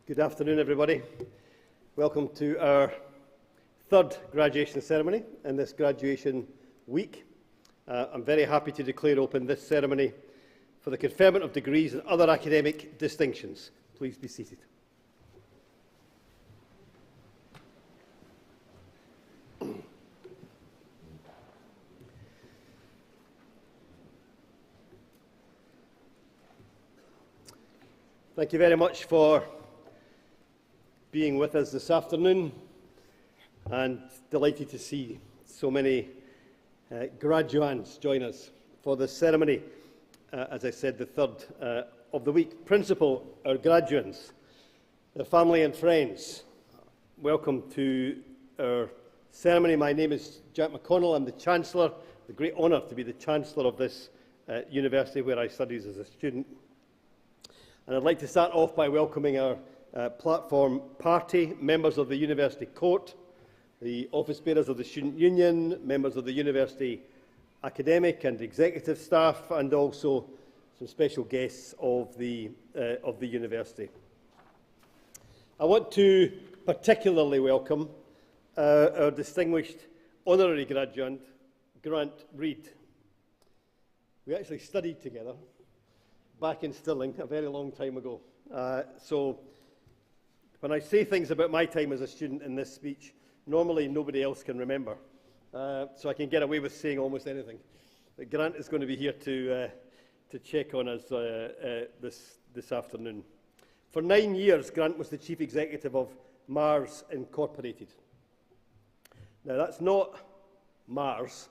Good afternoon, everybody. Welcome to our third graduation ceremony in this graduation week. I'm very happy to declare open this ceremony for the conferment of degrees and other academic distinctions. Please be seated. Thank you very much for being with us this afternoon, and delighted to see so many graduands join us for this ceremony. As I said, the third of the week. Principal, our graduands, their family and friends, welcome to our ceremony. My name is Jack McConnell. I'm the Chancellor. It's a great honour to be the Chancellor of this university where I studied as a student. And I'd like to start off by welcoming our platform party, members of the University Court, the office bearers of the Student Union, members of the University academic and executive staff, and also some special guests of the University. I want to particularly welcome our distinguished honorary graduate, Grant Reid. We actually studied together back in Stirling a very long time ago. So when I say things about my time as a student in this speech, normally nobody else can remember. So I can get away with saying almost anything. But Grant is going to be here to check on us this afternoon. For 9 years, Grant was the Chief Executive of Mars Incorporated. Now, that's not Mars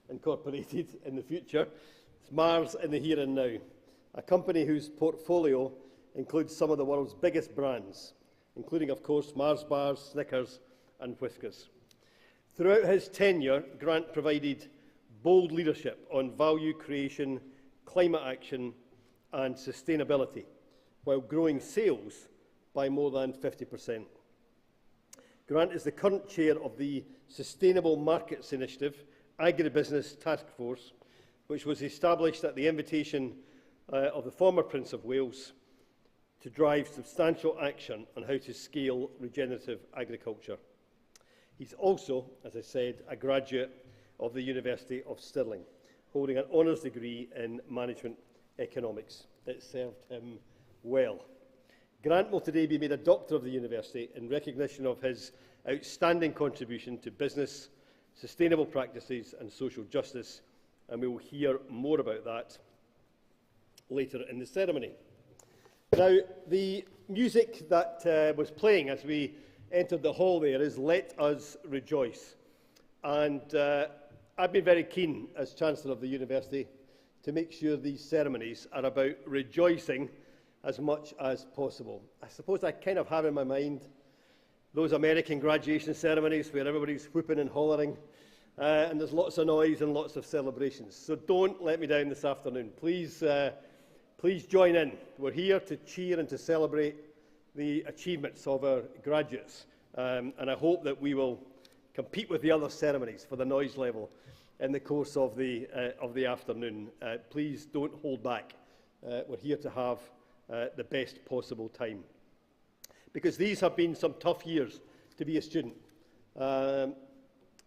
Incorporated in the future. It's Mars in the here and now. A company whose portfolio includes some of the world's biggest brands, including, of course, Mars bars, Snickers and Whiskas. Throughout his tenure, Grant provided bold leadership on value creation, climate action and sustainability, while growing sales by more than 50%. Grant is the current chair of the Sustainable Markets Initiative Agribusiness Task Force, which was established at the invitation of the former Prince of Wales to drive substantial action on how to scale regenerative agriculture. He's also, as I said, a graduate of the University of Stirling, holding an honours degree in management economics. It served him well. Grant will today be made a doctor of the university in recognition of his outstanding contribution to business, sustainable practices and social justice, and we will hear more about that later in the ceremony. Now, the music that was playing as we entered the hall there is Let Us Rejoice. And I've been very keen, as Chancellor of the University, to make sure these ceremonies are about rejoicing as much as possible. I suppose I kind of have in my mind those American graduation ceremonies where everybody's whooping and hollering, and there's lots of noise and lots of celebrations. So don't let me down this afternoon. Please join in. We're here to cheer and to celebrate the achievements of our graduates. And I hope that we will compete with the other ceremonies for the noise level in the course of the afternoon. Please don't hold back. We're here to have the best possible time. Because these have been some tough years to be a student.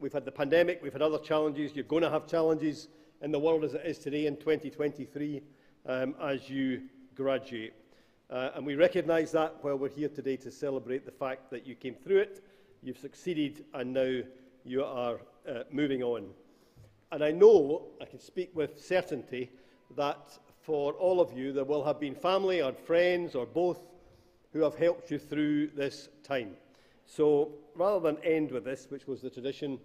We've had the pandemic, we've had other challenges. You're going to have challenges in the world as it is today in 2023. As you graduate. And we recognise that while we're here today to celebrate the fact that you came through it, you've succeeded, and now you are moving on. And I know, I can speak with certainty, that for all of you there will have been family or friends or both who have helped you through this time. So rather than end with this, which was the tradition,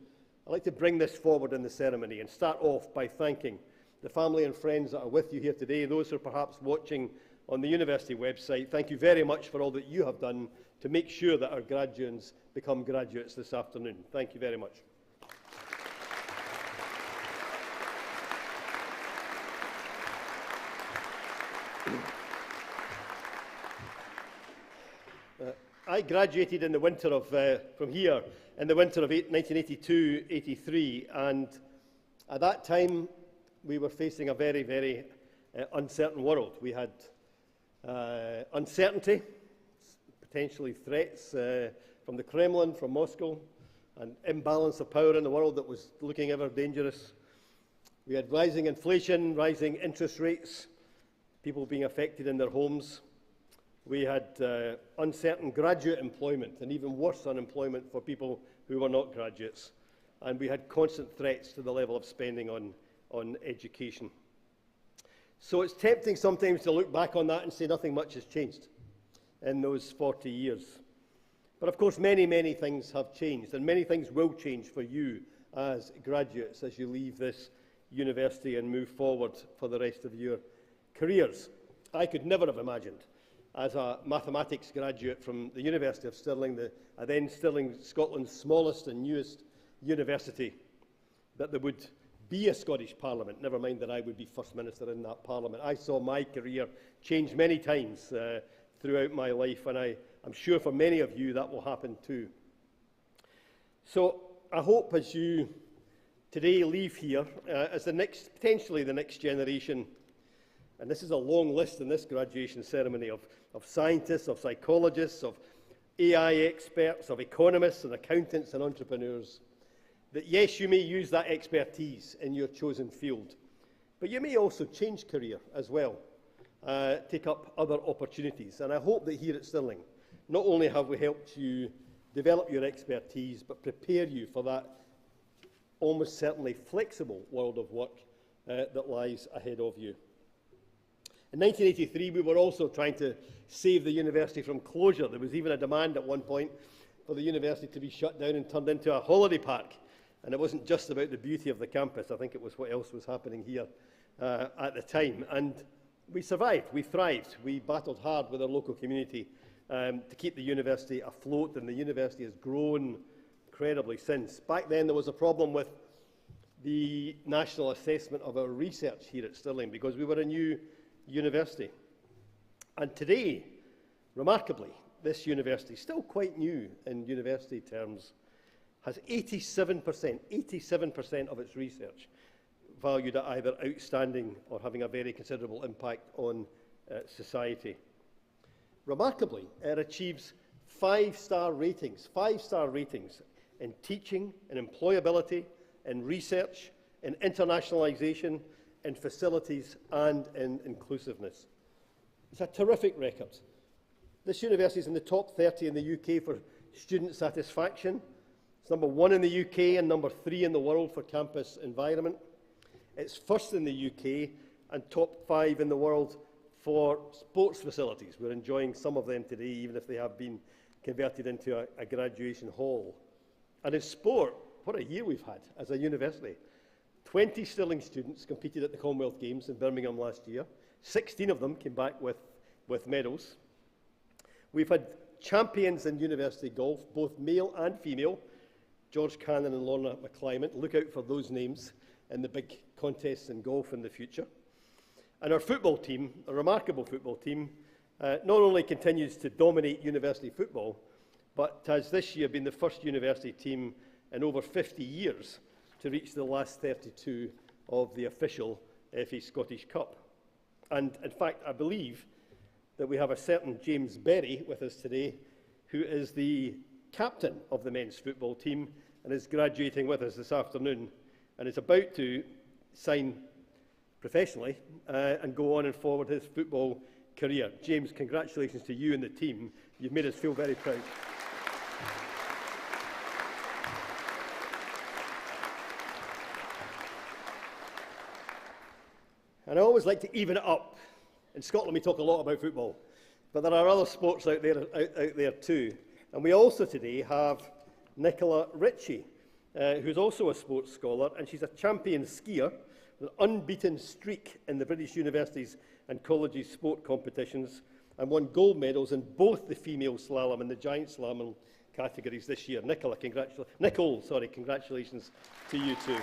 I'd like to bring this forward in the ceremony and start off by thanking the family and friends that are with you here today, those who are perhaps watching on the university website. Thank you very much for all that you have done to make sure that our graduates become graduates this afternoon. Thank you very much. I graduated in the winter of, from here in the winter of 1982-83, and at that time we were facing a very, very uncertain world. We had uncertainty, potentially threats from the Kremlin, from Moscow, an imbalance of power in the world that was looking ever dangerous. We had rising inflation, rising interest rates, people being affected in their homes. We had uncertain graduate employment and even worse unemployment for people who were not graduates. And we had constant threats to the level of spending on education. So it's tempting sometimes to look back on that and say nothing much has changed in those 40 years. But of course, many, many things have changed, and many things will change for you as graduates as you leave this university and move forward for the rest of your careers. I could never have imagined, as a mathematics graduate from the University of Stirling, then Stirling, Scotland's smallest and newest university, that there would be a Scottish Parliament, never mind that I would be First Minister in that Parliament. I saw my career change many times throughout my life, and I'm sure for many of you that will happen too. So I hope as you today leave here as potentially the next generation, and this is a long list in this graduation ceremony of scientists, of psychologists, of AI experts, of economists and accountants and entrepreneurs, that yes, you may use that expertise in your chosen field, but you may also change career as well, take up other opportunities. And I hope that here at Stirling, not only have we helped you develop your expertise, but prepare you for that almost certainly flexible world of work that lies ahead of you. In 1983, we were also trying to save the university from closure. There was even a demand at one point for the university to be shut down and turned into a holiday park. And it wasn't just about the beauty of the campus. I think it was what else was happening here at the time. And we survived, we thrived, we battled hard with our local community to keep the university afloat, and the university has grown incredibly since. Back then there was a problem with the national assessment of our research here at Stirling because we were a new university. And today, remarkably, this university, still quite new in university terms, has 87% of its research valued at either outstanding or having a very considerable impact on society. Remarkably, it achieves five-star ratings in teaching, in employability, in research, in internationalisation, in facilities and in inclusiveness. It's a terrific record. This university is in the top 30 in the UK for student satisfaction. It's number 1 in the UK and number 3 in the world for campus environment. It's first in the UK and top 5 in the world for sports facilities. We're enjoying some of them today, even if they have been converted into a graduation hall. And in sport, what a year we've had as a university. 20 Stirling students competed at the Commonwealth Games in Birmingham last year. 16 of them came back with medals. We've had champions in university golf, both male and female. George Cannon and Lorna McClymont. Look out for those names in the big contests in golf in the future. And our football team, a remarkable football team, not only continues to dominate university football, but has this year been the first university team in over 50 years to reach the last 32 of the official FA Scottish Cup. And in fact, I believe that we have a certain James Berry with us today, who is the captain of the men's football team and is graduating with us this afternoon and is about to sign professionally and go on and forward his football career. James, congratulations to you and the team. You've made us feel very proud. And I always like to even it up. In Scotland we talk a lot about football, but there are other sports out there too. And we also today have Nicola Ritchie, who's also a sports scholar, and she's a champion skier with an unbeaten streak in the British universities and colleges sport competitions, and won gold medals in both the female slalom and the giant slalom categories this year. Nicole, congratulations to you too.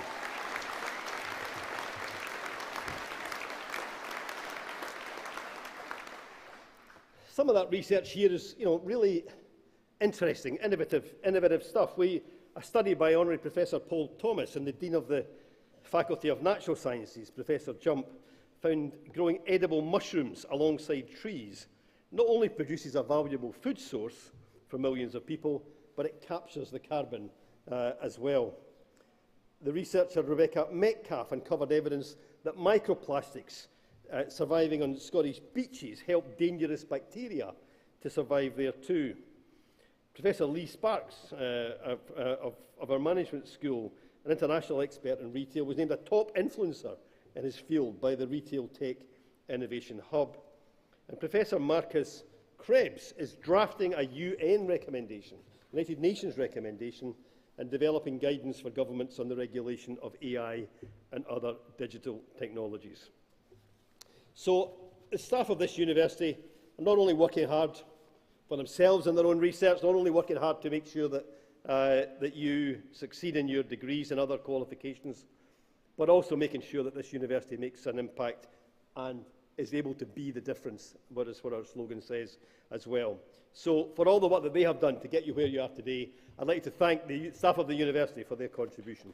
Some of that research here is, really interesting, innovative stuff. A study by Honorary Professor Paul Thomas and the Dean of the Faculty of Natural Sciences, Professor Jump, found growing edible mushrooms alongside trees not only produces a valuable food source for millions of people, but it captures the carbon as well. The researcher Rebecca Metcalf uncovered evidence that microplastics surviving on Scottish beaches help dangerous bacteria to survive there too. Professor Lee Sparks of our management school, an international expert in retail, was named a top influencer in his field by the Retail Tech Innovation Hub. And Professor Marcus Krebs is drafting a UN recommendation, United Nations recommendation, and developing guidance for governments on the regulation of AI and other digital technologies. So the staff of this university are not only working hard for themselves and their own research, not only working hard to make sure that, that you succeed in your degrees and other qualifications, but also making sure that this university makes an impact and is able to be the difference, what is what our slogan says as well. So for all the work that they have done to get you where you are today, I'd like to thank the staff of the university for their contribution.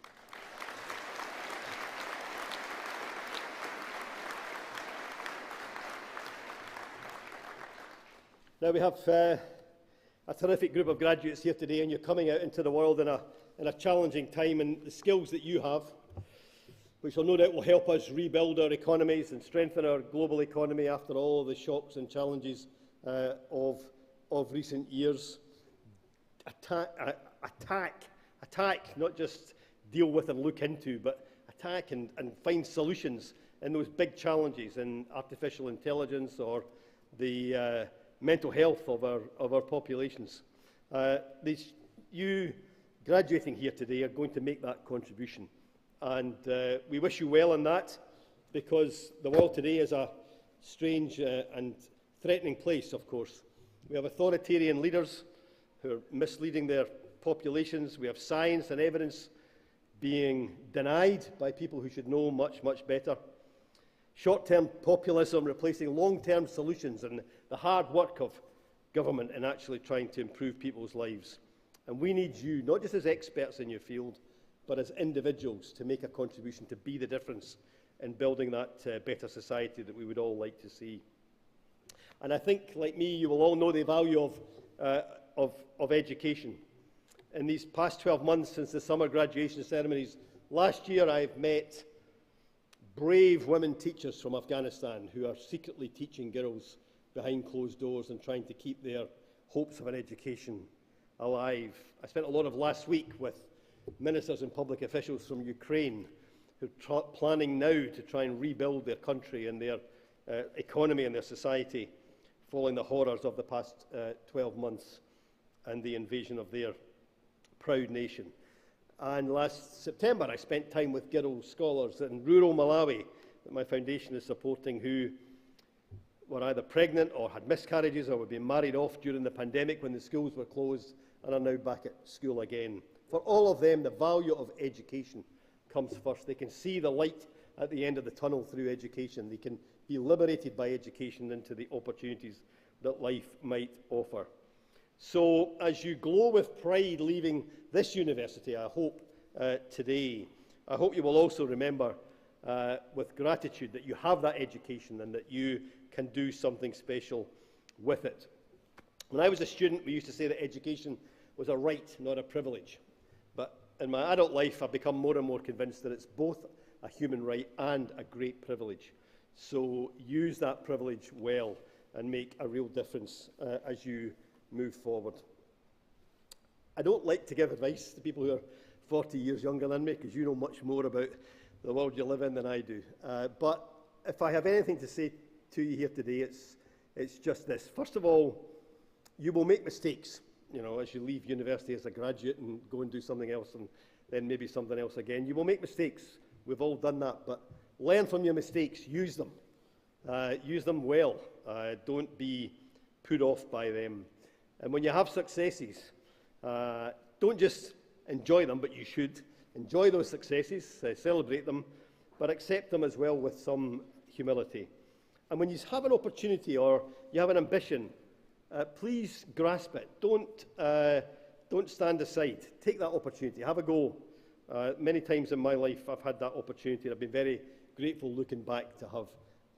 Now we have a terrific group of graduates here today, and you're coming out into the world in a challenging time, and the skills that you have, which will no doubt will help us rebuild our economies and strengthen our global economy after all the shocks and challenges of recent years. Attack, not just deal with and look into, but attack and find solutions in those big challenges in artificial intelligence or the mental health of our populations. You graduating here today are going to make that contribution. And we wish you well on that, because the world today is a strange and threatening place, of course. We have authoritarian leaders who are misleading their populations. We have science and evidence being denied by people who should know much, much better. Short-term populism replacing long-term solutions and the hard work of government in actually trying to improve people's lives. And we need you, not just as experts in your field, but as individuals, to make a contribution, to be the difference in building that better society that we would all like to see. And I think, like me, you will all know the value of education. In these past 12 months since the summer graduation ceremonies, last year I've met brave women teachers from Afghanistan who are secretly teaching girls behind closed doors and trying to keep their hopes of an education alive. I spent a lot of last week with ministers and public officials from Ukraine who are planning now to try and rebuild their country and their economy and their society following the horrors of the past 12 months and the invasion of their proud nation. And last September I spent time with girl scholars in rural Malawi that my foundation is supporting, who were either pregnant or had miscarriages or were being married off during the pandemic when the schools were closed and are now back at school again. For all of them, the value of education comes first. They can see the light at the end of the tunnel through education. They can be liberated by education into the opportunities that life might offer. So as you glow with pride leaving this university, I hope today, I hope you will also remember with gratitude that you have that education and that you can do something special with it. When I was a student, we used to say that education was a right, not a privilege. But in my adult life, I've become more and more convinced that it's both a human right and a great privilege. So use that privilege well and make a real difference as you move forward. I don't like to give advice to people who are 40 years younger than me, because you know much more about the world you live in than I do. But if I have anything to say to you here today, it's just this. First of all, you will make mistakes, you know, as you leave university as a graduate and go and do something else and then maybe something else again. You will make mistakes. We've all done that. But learn from your mistakes. Use them. Use them well. Don't be put off by them. And when you have successes, don't just enjoy them, but you should. Enjoy those successes, celebrate them, but accept them as well with some humility. And when you have an opportunity or you have an ambition, please grasp it. Don't stand aside. Take that opportunity. Have a go. Many times in my life I've had that opportunity, and I've been very grateful looking back to have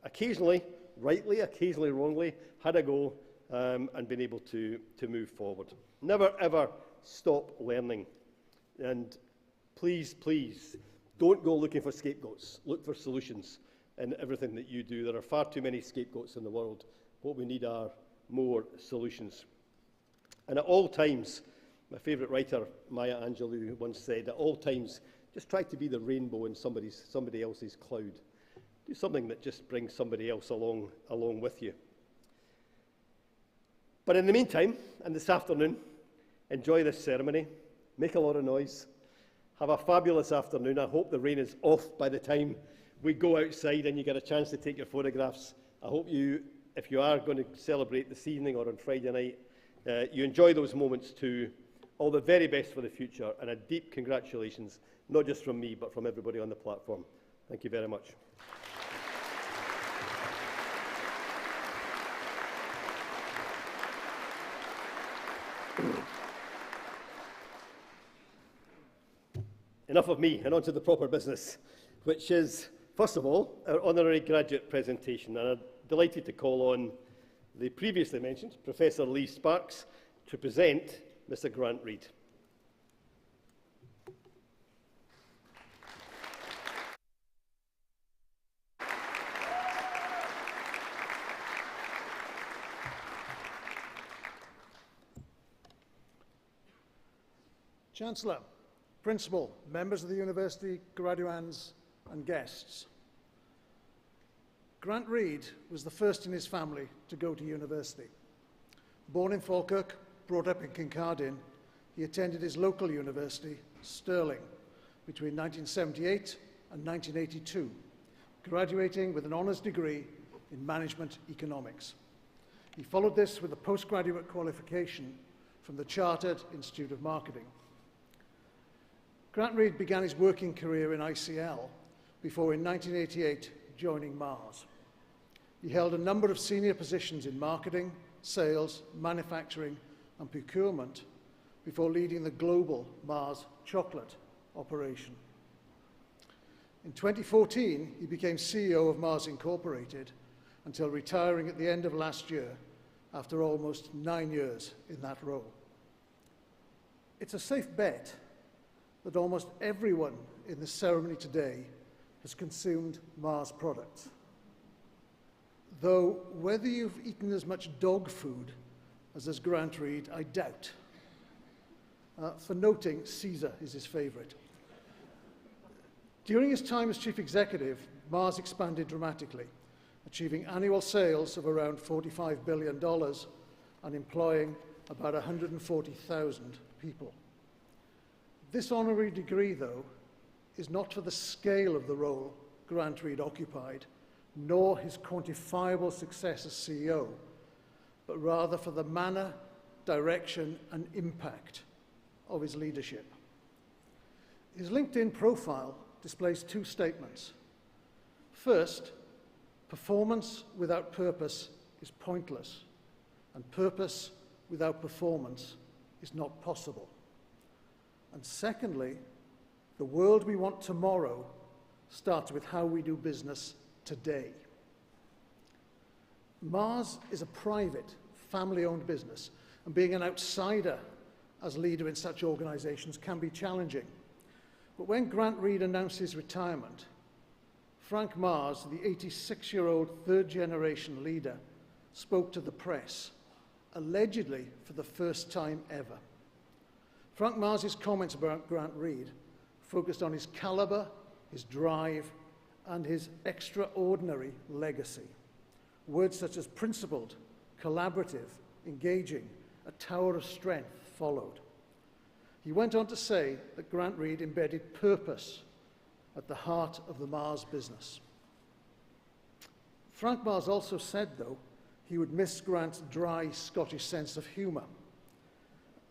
occasionally, rightly, occasionally wrongly, had a go and being able to move forward. Never ever stop learning. And please, please, don't go looking for scapegoats. Look for solutions in everything that you do. There are far too many scapegoats in the world. What we need are more solutions. And at all times, my favourite writer, Maya Angelou, once said, at all times, just try to be the rainbow in somebody else's cloud. Do something that just brings somebody else along with you. But in the meantime, and this afternoon, enjoy this ceremony, make a lot of noise, have a fabulous afternoon. I hope the rain is off by the time we go outside and you get a chance to take your photographs. I hope you, if you are going to celebrate this evening or on Friday night, you enjoy those moments too. All the very best for the future, and a deep congratulations, not just from me, but from everybody on the platform. Thank you very much. Enough of me, and on to the proper business, which is, first of all, our honorary graduate presentation. And I'm delighted to call on the previously mentioned Professor Lee Sparks to present Mr. Grant Reid. Chancellor, Principal, members of the University, graduands and guests. Grant Reid was the first in his family to go to university. Born in Falkirk, brought up in Kincardine, he attended his local university, Stirling, between 1978 and 1982, graduating with an honours degree in management economics. He followed this with a postgraduate qualification from the Chartered Institute of Marketing. Grant Reid began his working career in ICL before in 1988 joining Mars. He held a number of senior positions in marketing, sales, manufacturing and procurement before leading the global Mars chocolate operation. In 2014, he became CEO of Mars Incorporated until retiring at the end of last year after almost 9 years in that role. It's a safe bet that almost everyone in the ceremony today has consumed Mars products. Though whether you've eaten as much dog food as does Grant Reid, I doubt. For noting, Caesar is his favourite. During his time as chief executive, Mars expanded dramatically, achieving annual sales of around $45 billion and employing about 140,000 people. This honorary degree, though, is not for the scale of the role Grant Reid occupied, nor his quantifiable success as CEO, but rather for the manner, direction, and impact of his leadership. His LinkedIn profile displays two statements. First, performance without purpose is pointless, and purpose without performance is not possible. And secondly, the world we want tomorrow starts with how we do business today. Mars is a private, family-owned business, and being an outsider as leader in such organizations can be challenging. But when Grant Reid announced his retirement, Frank Mars, the 86-year-old third-generation leader, spoke to the press, allegedly for the first time ever. Frank Mars' comments about Grant Reid focused on his caliber, his drive, and his extraordinary legacy. Words such as principled, collaborative, engaging, a tower of strength followed. He went on to say that Grant Reid embedded purpose at the heart of the Mars business. Frank Mars also said, though, he would miss Grant's dry Scottish sense of humour.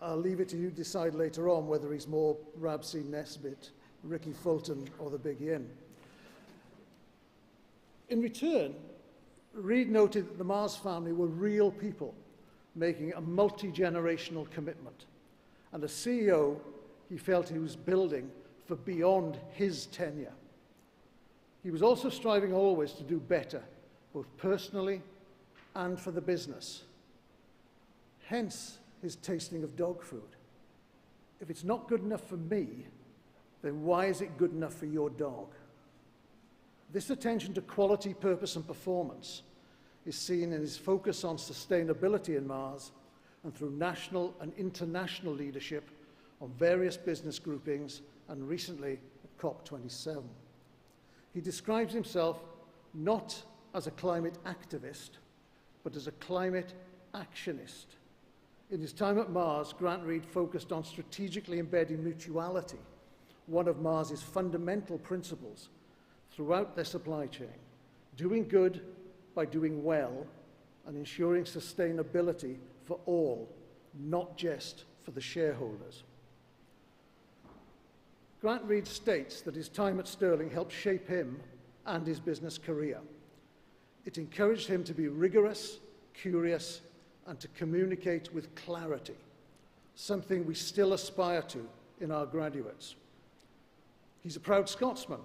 I'll leave it to you to decide later on whether he's more Rabsy Nesbitt, Ricky Fulton, or the Big Yin. In return, Reid noted that the Mars family were real people making a multi-generational commitment. And as CEO, he felt he was building for beyond his tenure. He was also striving always to do better, both personally and for the business. hence his tasting of dog food. If it's not good enough for me, then why is it good enough for your dog? This attention to quality, purpose, and performance is seen in his focus on sustainability in Mars and through national and international leadership on various business groupings and recently at COP27. He describes himself not as a climate activist, but as a climate actionist. In his time at Mars, Grant Reid focused on strategically embedding mutuality, one of Mars's fundamental principles, throughout their supply chain, doing good by doing well and ensuring sustainability for all, not just for the shareholders. Grant Reid states that his time at Stirling helped shape him and his business career. It encouraged him to be rigorous, curious, and to communicate with clarity, something we still aspire to in our graduates. He's a proud Scotsman,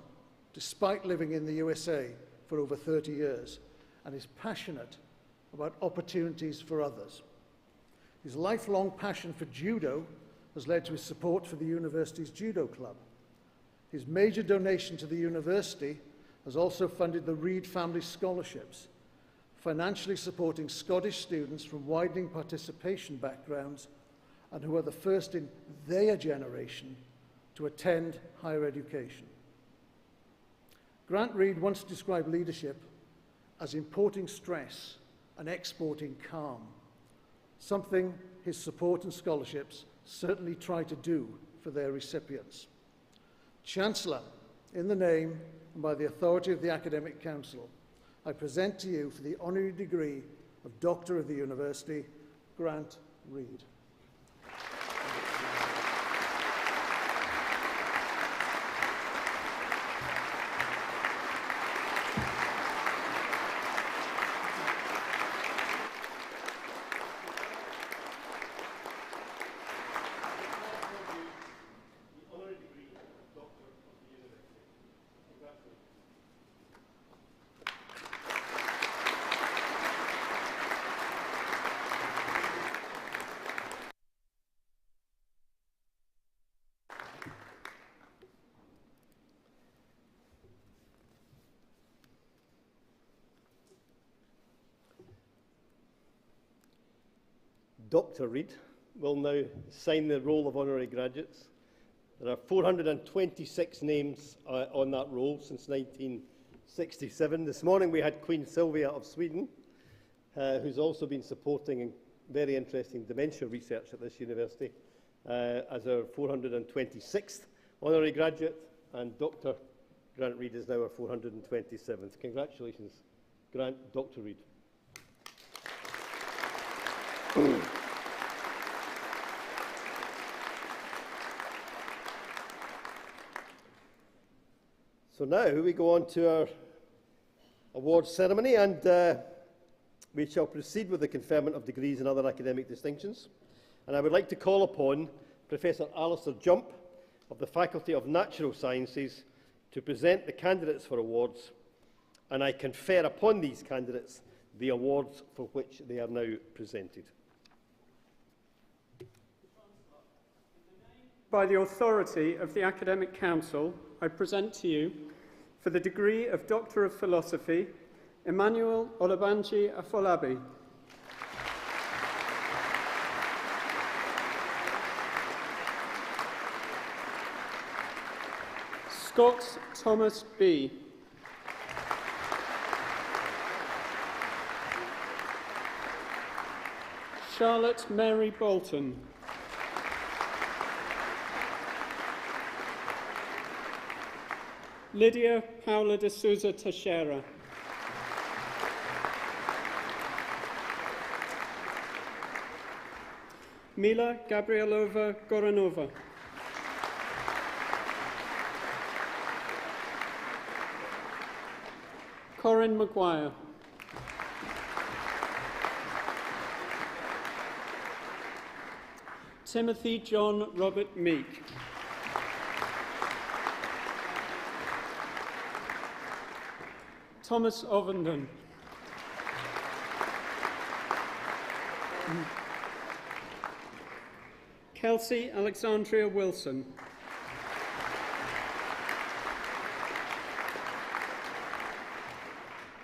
despite living in the USA for over 30 years, and is passionate about opportunities for others. His lifelong passion for judo has led to his support for the university's judo club. His major donation to the university has also funded the Reid Family Scholarships, financially supporting Scottish students from widening participation backgrounds and who are the first in their generation to attend higher education. Grant Reid once described leadership as importing stress and exporting calm, something his support and scholarships certainly try to do for their recipients. Chancellor, in the name and by the authority of the Academic Council, I present to you for the honorary degree of Doctor of the University, Grant Reid. Dr. Reid will now sign the roll of honorary graduates. There are 426 names on that roll since 1967. This morning we had Queen Sylvia of Sweden, who's also been supporting very interesting dementia research at this university, as our 426th honorary graduate, and Dr. Grant Reid is now our 427th. Congratulations, Grant, Dr. Reid. So now we go on to our awards ceremony, and we shall proceed with the conferment of degrees and other academic distinctions. And I would like to call upon Professor Alistair Jump of the Faculty of Natural Sciences to present the candidates for awards, and I confer upon these candidates the awards for which they are now presented. By the authority of the Academic Council, I present to you, for the degree of Doctor of Philosophy, Emmanuel Olabanji Afolabi. Scott Thomas B. Charlotte Mary Bolton. Lydia Paula de Souza Teixeira. Mila Gabrielova Goranova. Corinne Maguire. Timothy John Robert Meek. Thomas Ovenden. Kelsey Alexandria Wilson.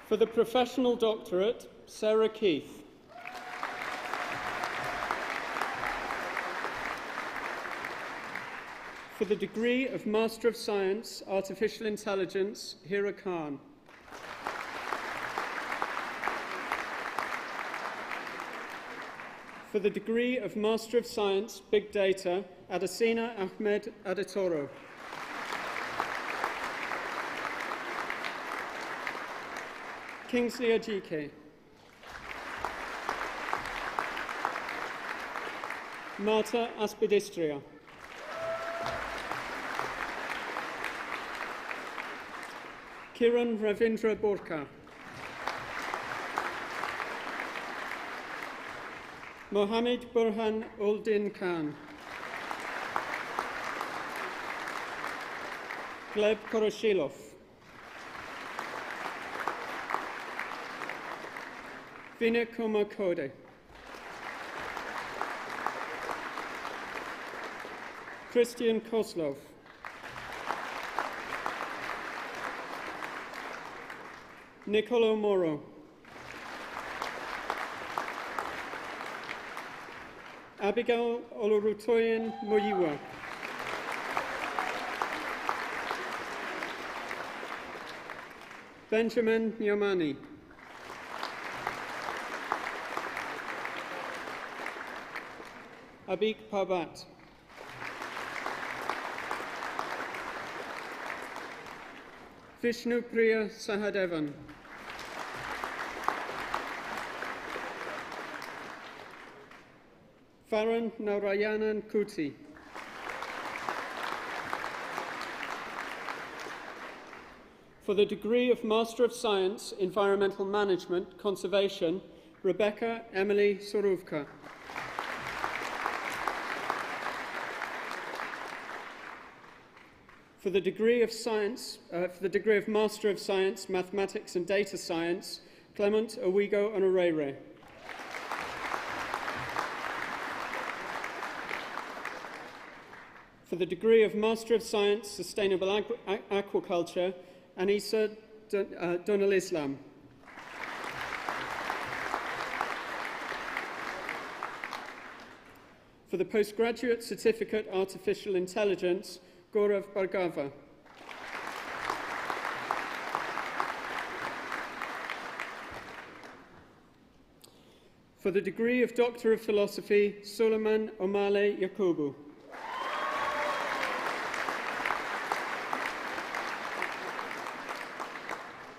For the Professional Doctorate, Sarah Keith. For the degree of Master of Science, Artificial Intelligence, Hira Khan. For the degree of Master of Science, Big Data, Adesina Ahmed Adetoro. Kingsley Ajike. Marta Aspidistria. Kiran Ravindra Borkar. Mohammed Burhan Uldin Khan. Gleb Koroshilov. Vina Kumar Kode. Christian Koslov. Nicolo Moro. Abigail Olorutoyen Moyiwa. Benjamin Nyamani. Abik Pabat. Vishnu Priya Sahadevan. Farhan Narayanan Kuti. For the degree of Master of Science, Environmental Management, Conservation, Rebecca Emily Soruvka. For the degree of Master of Science, Mathematics and Data Science, Clement Owigo Onorere. For the degree of Master of Science, Sustainable Aquaculture, Anissa Donal Islam. For the Postgraduate Certificate, Artificial Intelligence, Gaurav Bhargava. For the degree of Doctor of Philosophy, Suleiman Omale Yakubu.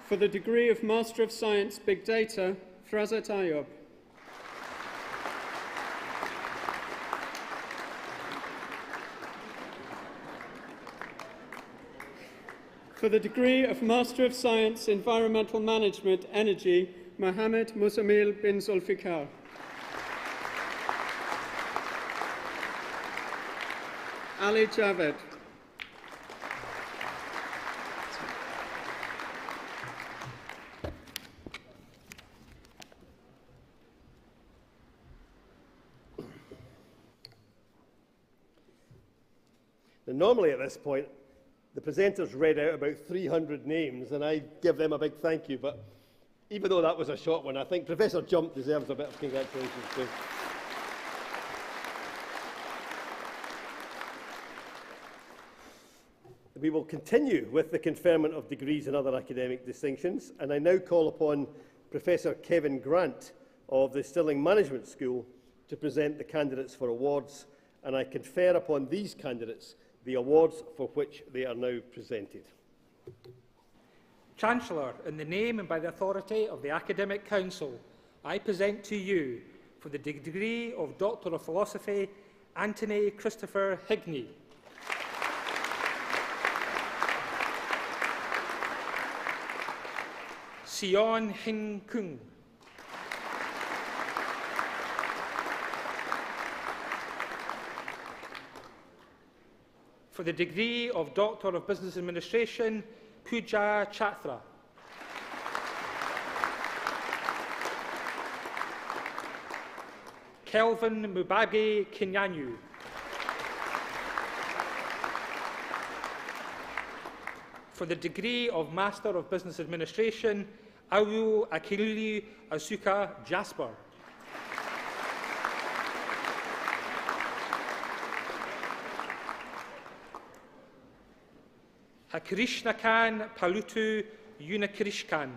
For the degree of Master of Science, Big Data, Frazat Ayob. For the degree of Master of Science, Environmental Management, Energy, Mohammed Musamil bin Zulfikar. Ali Javed. Now, normally at this point, the presenters read out about 300 names, and I give them a big thank you, but even though that was a short one, I think Professor Jump deserves a bit of congratulations too. We will continue with the conferment of degrees and other academic distinctions, and I now call upon Professor Kevin Grant of the Stirling Management School to present the candidates for awards, and I confer upon these candidates the awards for which they are now presented. Chancellor, in the name and by the authority of the Academic Council, I present to you, for the degree of Doctor of Philosophy, Anthony Christopher Higney. Sion Hin Kung. For the degree of Doctor of Business Administration, Pooja Chatra. Kelvin Mubagi Kinyanyu. For the degree of Master of Business Administration, Awu Akilulu Asuka Jasper. Hakrishnakan Palutu Unakrishkan.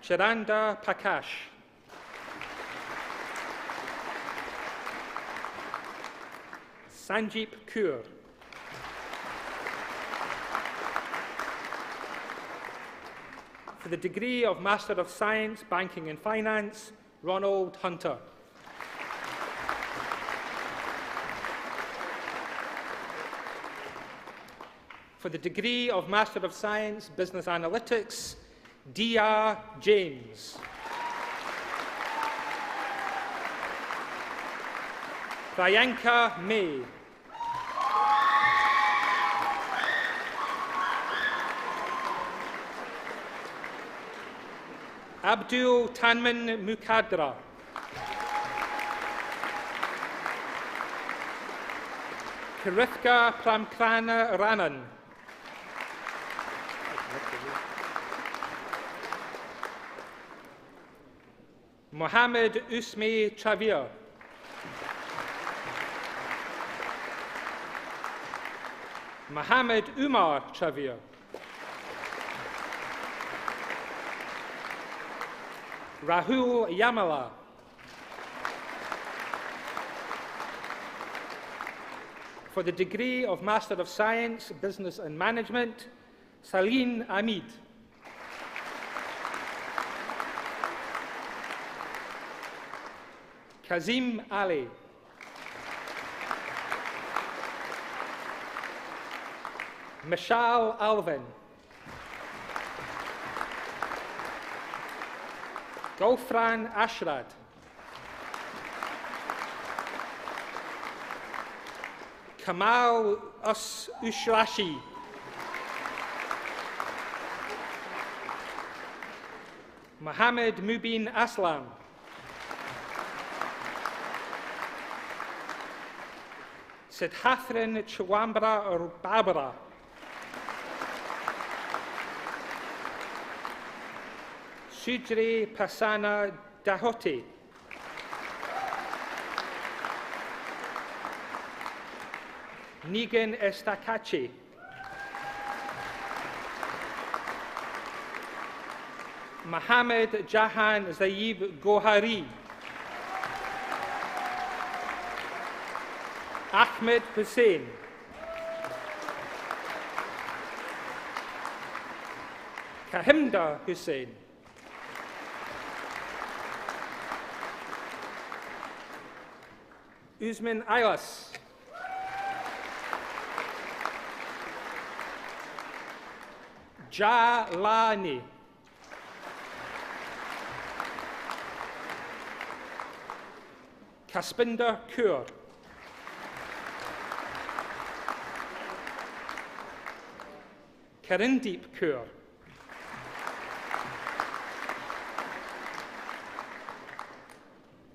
Charanda Pakash. Sanjeep Kaur. For the degree of Master of Science, Banking and Finance, Ronald Hunter. For the degree of Master of Science, Business Analytics, D.R. James. Priyanka May. Abdul Tanman Mukadra. Karithka Pramkrana Ranan. Mohammed Usme Travir. Mohammed Umar Travir. Rahul Yamala. For the degree of Master of Science, Business and Management, Salim Amid. Kazim Ali. Mishal Alvin. Gulfran Ashrad. Kamal Ushlashi. Mohammed Mubin Aslam. Siddhathran Chawambra Babara. Sujri Pasana Dahote. Nigan Estakache. Mohammed Jahan Zaib Gohari. Ahmed Hussain. Kahimda Hussain. Usman Aylas. Jalani. Kaspinder Kaur. Karindeep Kaur.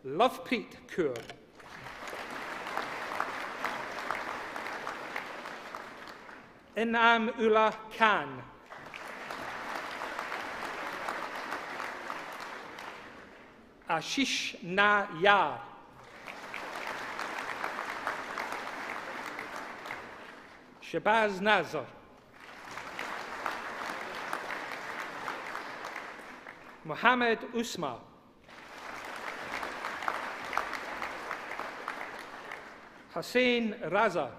Lovepreet Kaur. Inam Ullah Khan. Ashish Na Yar. Shabazz Nazar. Mohammed Usma. Hussein Raza.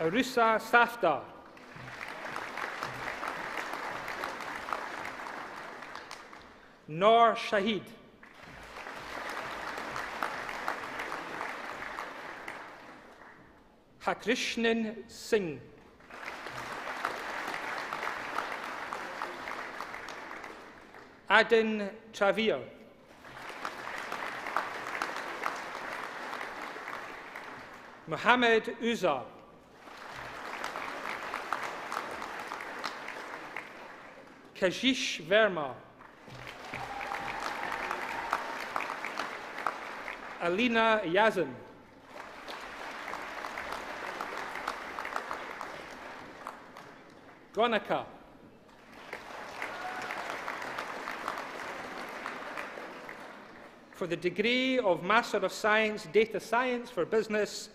Arusa Safdar. Noor Shahid. Hakrishnan Singh. Adin Travir. Mohammed Uzar. Kashish Verma. Alina Yazin. Gonica. For the degree of Master of Science, Data Science for Business,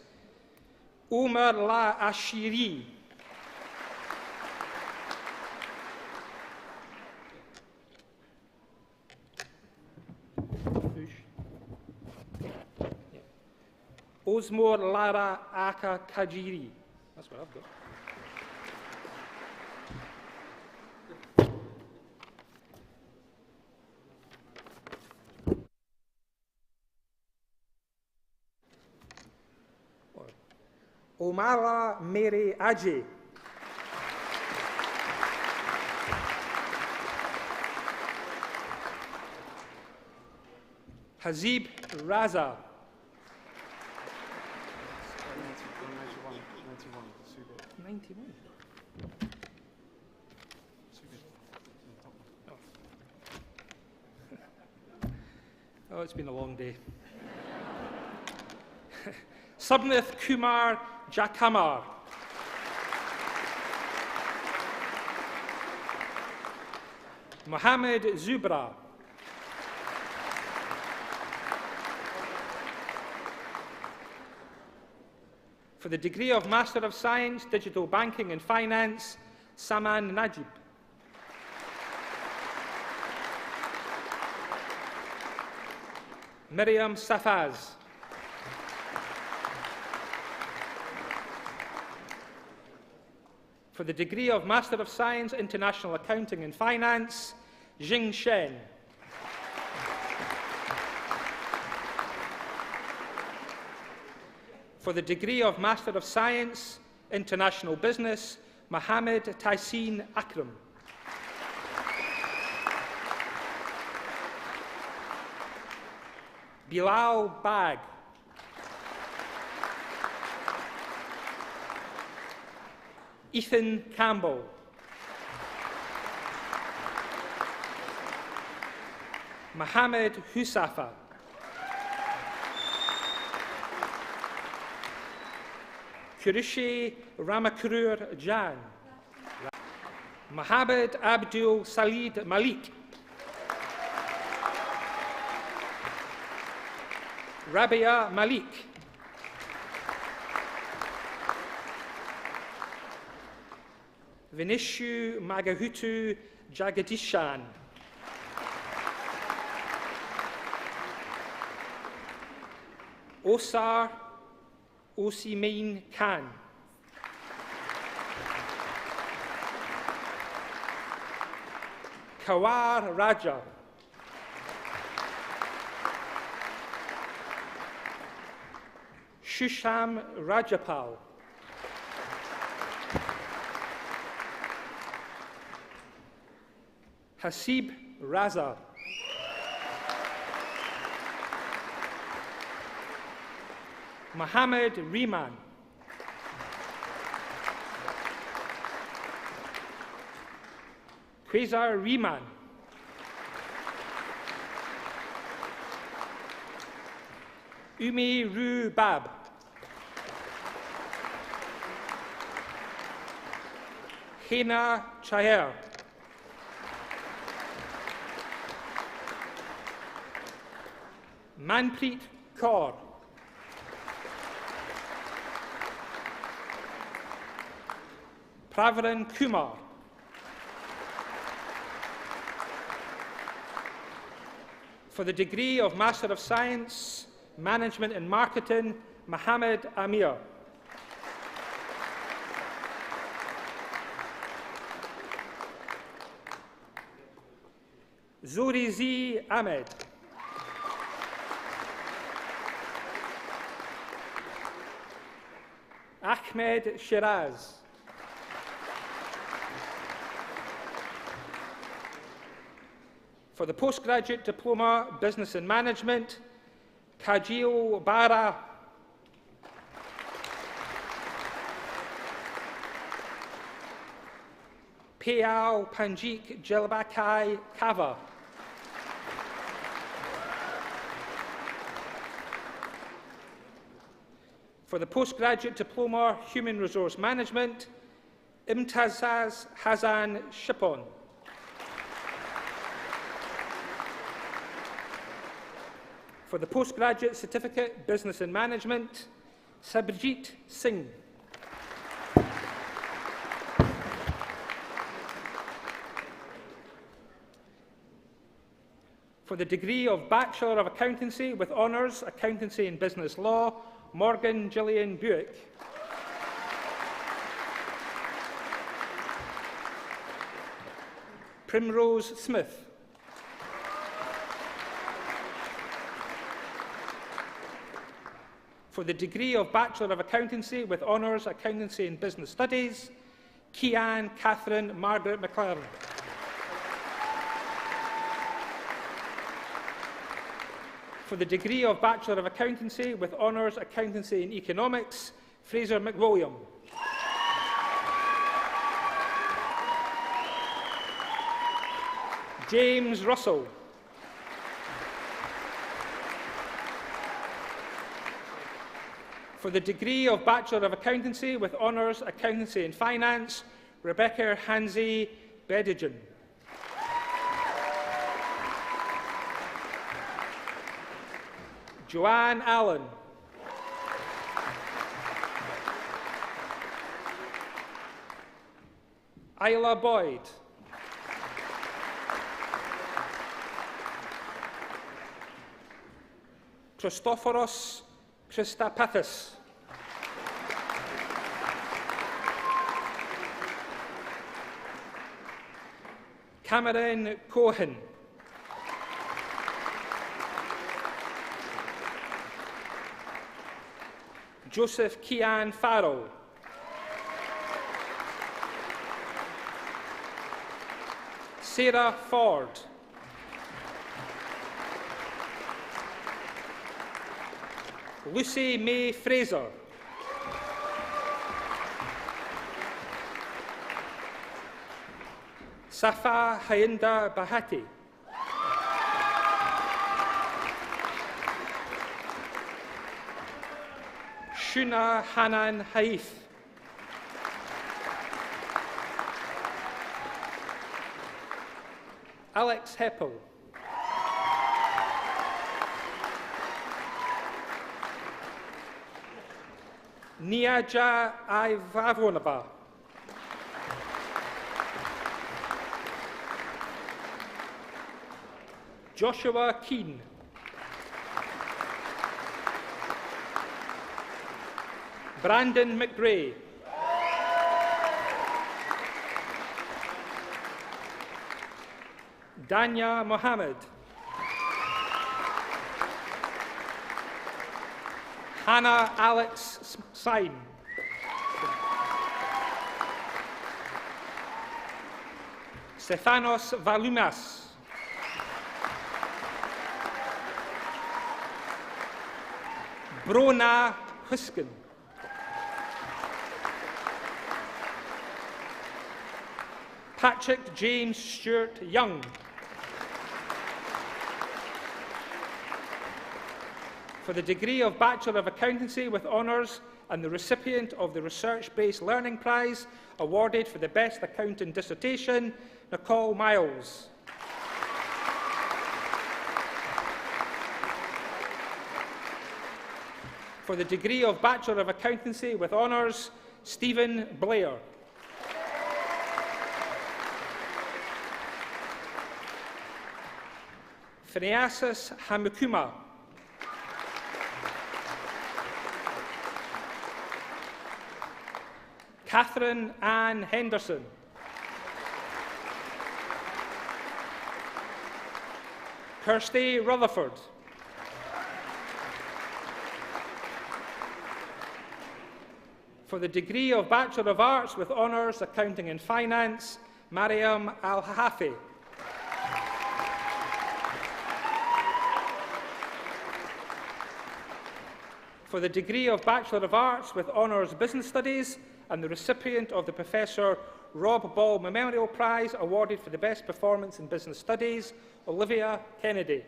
Omar La Ashiri. Osmor Lara Aka Kajiri. That's what I've got. Omara Mere Aje. Hazib Raza. 91. Oh, it's been a long day. Subnith Kumar Jakamar. Mohammed Zubra. For the degree of Master of Science, Digital Banking and Finance, Saman Najib. Miriam Safaz. For the degree of Master of Science, International Accounting and Finance, Jing Shen. For the degree of Master of Science, International Business, Mohammed Taisin Akram. Bilal Bag. Ethan Campbell. Mohammed Husafa. Kurishi Ramakrur Jan. Mohammed Abdul Salid Malik. Rabia Malik. Vinishu Magahutu Jagadishan. Osar Osimain Khan. Kawar Raja. Shusham Rajapal. Hasib Raza. Mohammed Rehman. Quasar Rehman. Umi Rubab. Hena Chayer. Manpreet Kaur. Pravaran Kumar. For the degree of Master of Science, Management and Marketing, Mohammed Amir. Zurizi Ahmed. Ahmed Shiraz. For the postgraduate diploma, Business and Management, Kajil Bara. Payal Panjik Jelbakai Kava. For the Postgraduate Diploma, Human Resource Management, Imtazaz Hazan Shipon. For the Postgraduate Certificate, Business and Management, Sabjit Singh. For the degree of Bachelor of Accountancy with Honours, Accountancy and Business Law, Morgan Gillian Buick. Primrose Smith. For the degree of Bachelor of Accountancy with Honours, Accountancy and Business Studies, Kian Catherine Margaret McLaren. For the degree of Bachelor of Accountancy with Honours, Accountancy and Economics, Fraser McWilliam. James Russell. For the degree of Bachelor of Accountancy with Honours, Accountancy and Finance, Rebecca Hansi Bedijan. Joanne Allen. Isla Boyd. Christophoros Christapathis. Cameron Cohen. Joseph Kian Farrell. Sarah Ford. Lucy May Fraser. Safa Hainda Bahati. Shuna Hanan Haif. Alex Heppel. Niaja Ivavonova. Joshua Keane. Brandon McBray. Danya Mohammed. Hannah Alex Sain. Stefanos Valumas. Brona Huskin. Patrick James Stewart Young. For the degree of Bachelor of Accountancy with Honours and the recipient of the Research-Based Learning Prize awarded for the Best Accountant Dissertation, Nicole Miles. For the degree of Bachelor of Accountancy with Honours, Stephen Blair. Phineasis Hamukuma. Catherine Ann Henderson. Kirsty Rutherford. For the degree of Bachelor of Arts with Honours, Accounting and Finance, Mariam Al-Hafi. For the degree of Bachelor of Arts with Honours Business Studies and the recipient of the Professor Rob Ball Memorial Prize awarded for the Best Performance in Business Studies, Olivia Kennedy.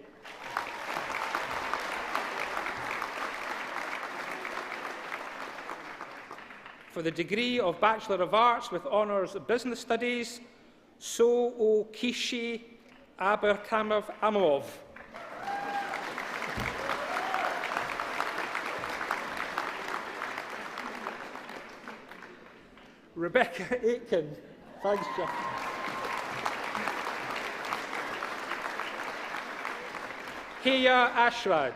For the degree of Bachelor of Arts with Honours Business Studies, So O Kishi Aberkamov Amov. Rebecca Aitken. Thanks, Jeff. Heya Ashrad.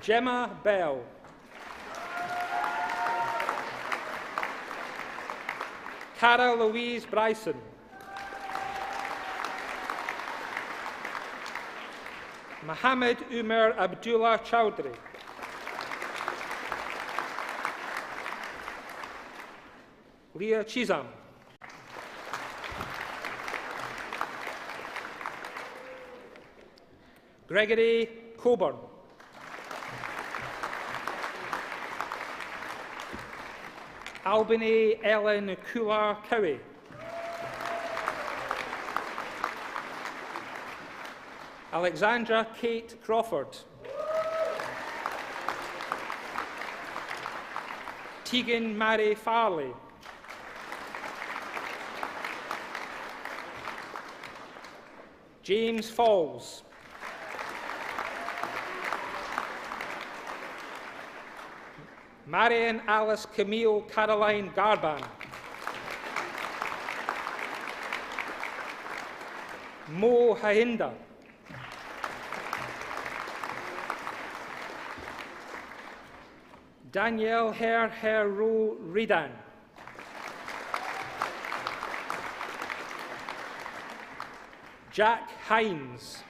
Gemma Bell. Cara Louise Bryson. Mohammed Umar Abdullah Chowdhury. Leah Chisholm. Gregory Coburn. Albany Ellen Kula Cowie. Alexandra Kate Crawford. Tegan Mary Farley. James Falls. Marion Alice Camille Caroline Garban. Mo Hahinda. Danielle Ro Ridan. Jack Hines.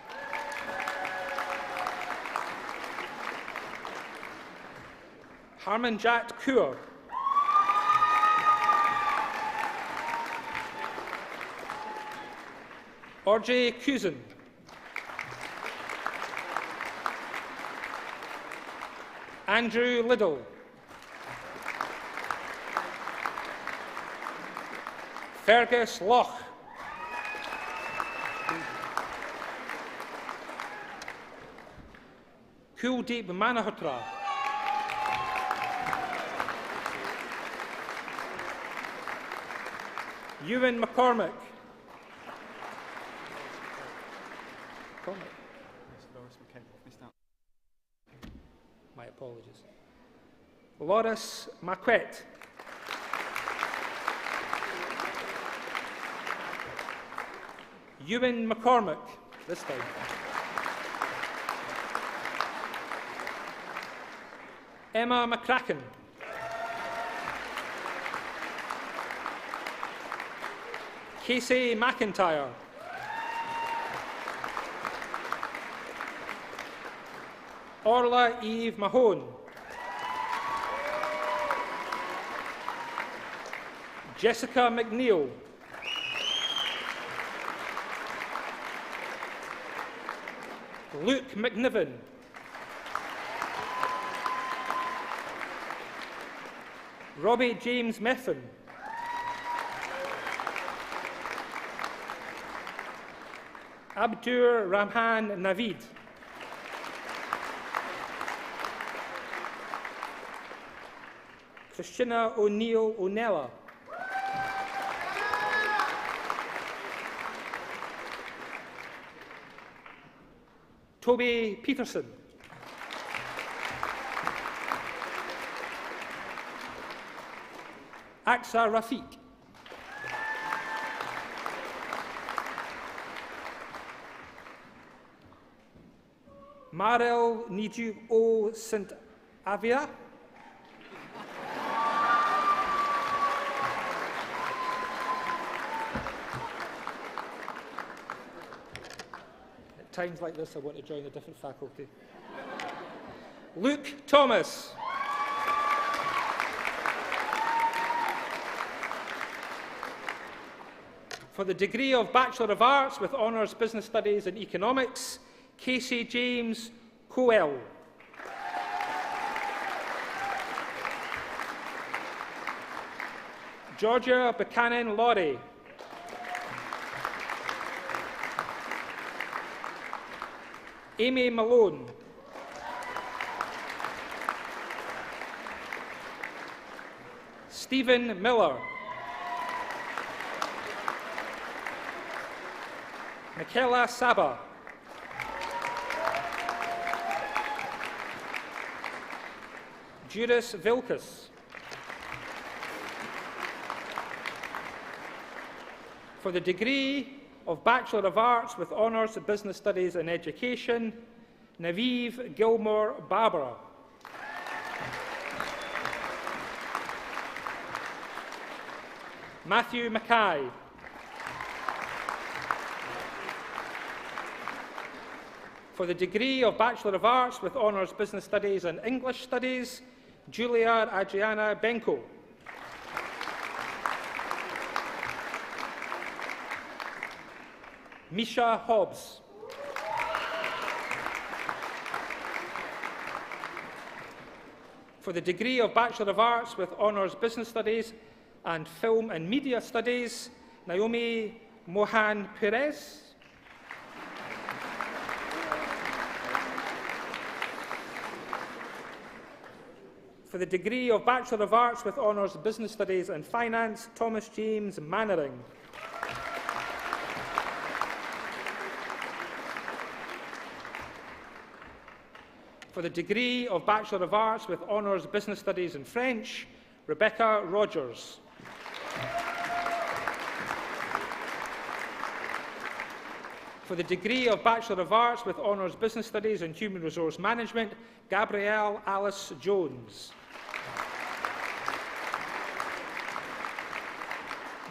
Harmanjat Kaur. Audrey Cusin. Andrew Liddell. Fergus Loch. Kuldeep Manohotra. Ewan McCormick. My apologies. Loris Marquette. Ewan McCormick, this time. Emma McCracken. Casey McIntyre. Orla Eve Mahone. Jessica McNeil. Luke McNiven. Robbie James Methven. Abdur Rahman Navid. Christina O'Neill O'Nella. Toby Peterson. Aksa Rafiq. Marel Niju O St. Avia. At times like this, I want to join a different faculty. Luke Thomas. For the degree of Bachelor of Arts with Honours Business Studies and Economics, Casey James Coel. Georgia Buchanan Laurie. Amy Malone. Stephen Miller. Michaela Saba. Juris Vilkas. For the degree of Bachelor of Arts with Honours in Business Studies and Education, Naviv Gilmore Barbara. Matthew Mackay. For the degree of Bachelor of Arts with Honours Business Studies and English Studies, Julia Adriana Benko. Misha Hobbs. For the degree of Bachelor of Arts with Honours Business Studies and Film and Media Studies, Naomi Mohan Perez. For the degree of Bachelor of Arts with Honours Business Studies and Finance, Thomas James Mannering. For the degree of Bachelor of Arts with Honours Business Studies in French, Rebecca Rogers. For the degree of Bachelor of Arts with Honours Business Studies and Human Resource Management, Gabrielle Alice Jones.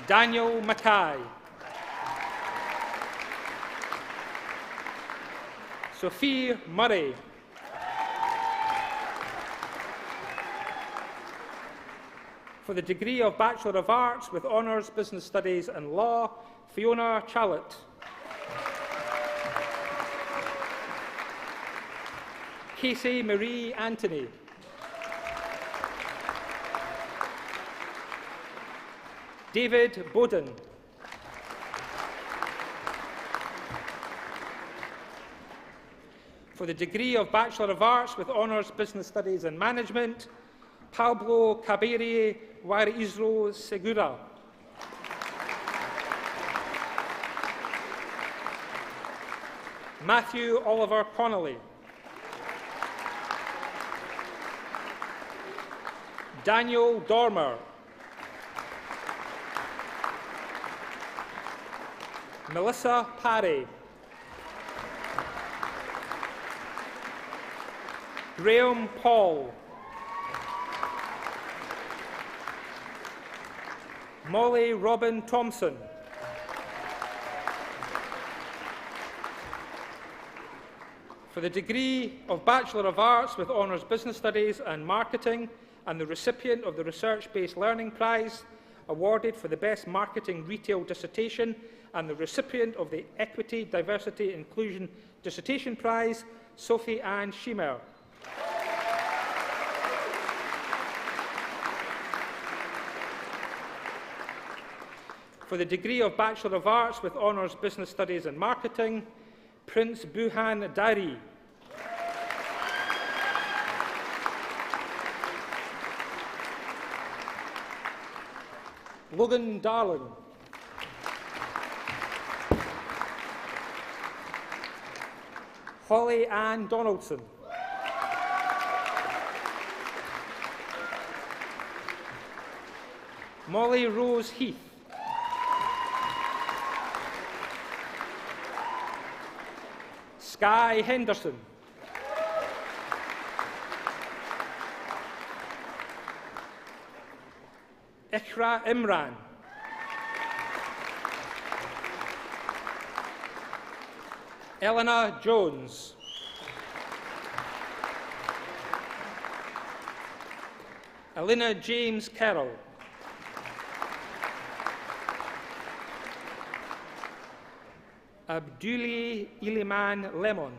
Daniel Mackay. Sophie Murray. For the degree of Bachelor of Arts with Honours Business Studies and Law, Fiona Challet. Casey Marie Anthony. David Bowden. For the degree of Bachelor of Arts with Honours Business Studies and Management, Pablo Cabiri Warizro Segura. Matthew Oliver Connolly. Daniel Dormer. Melissa Parry. Graham Paul. Molly Robin Thompson. For the degree of Bachelor of Arts with Honours Business Studies and Marketing and the recipient of the Research-Based Learning Prize awarded for the Best Marketing Retail Dissertation and the recipient of the Equity, Diversity, Inclusion Dissertation Prize, Sophie Ann Schiemer. For the degree of Bachelor of Arts with Honours Business Studies and Marketing, Prince Buhan Dari. Logan Darling. Holly Ann Donaldson. Molly Rose Heath. Sky Henderson. Ikra Imran. Eleanor Jones. Elena James Carroll. Abduli Iliman Lemon.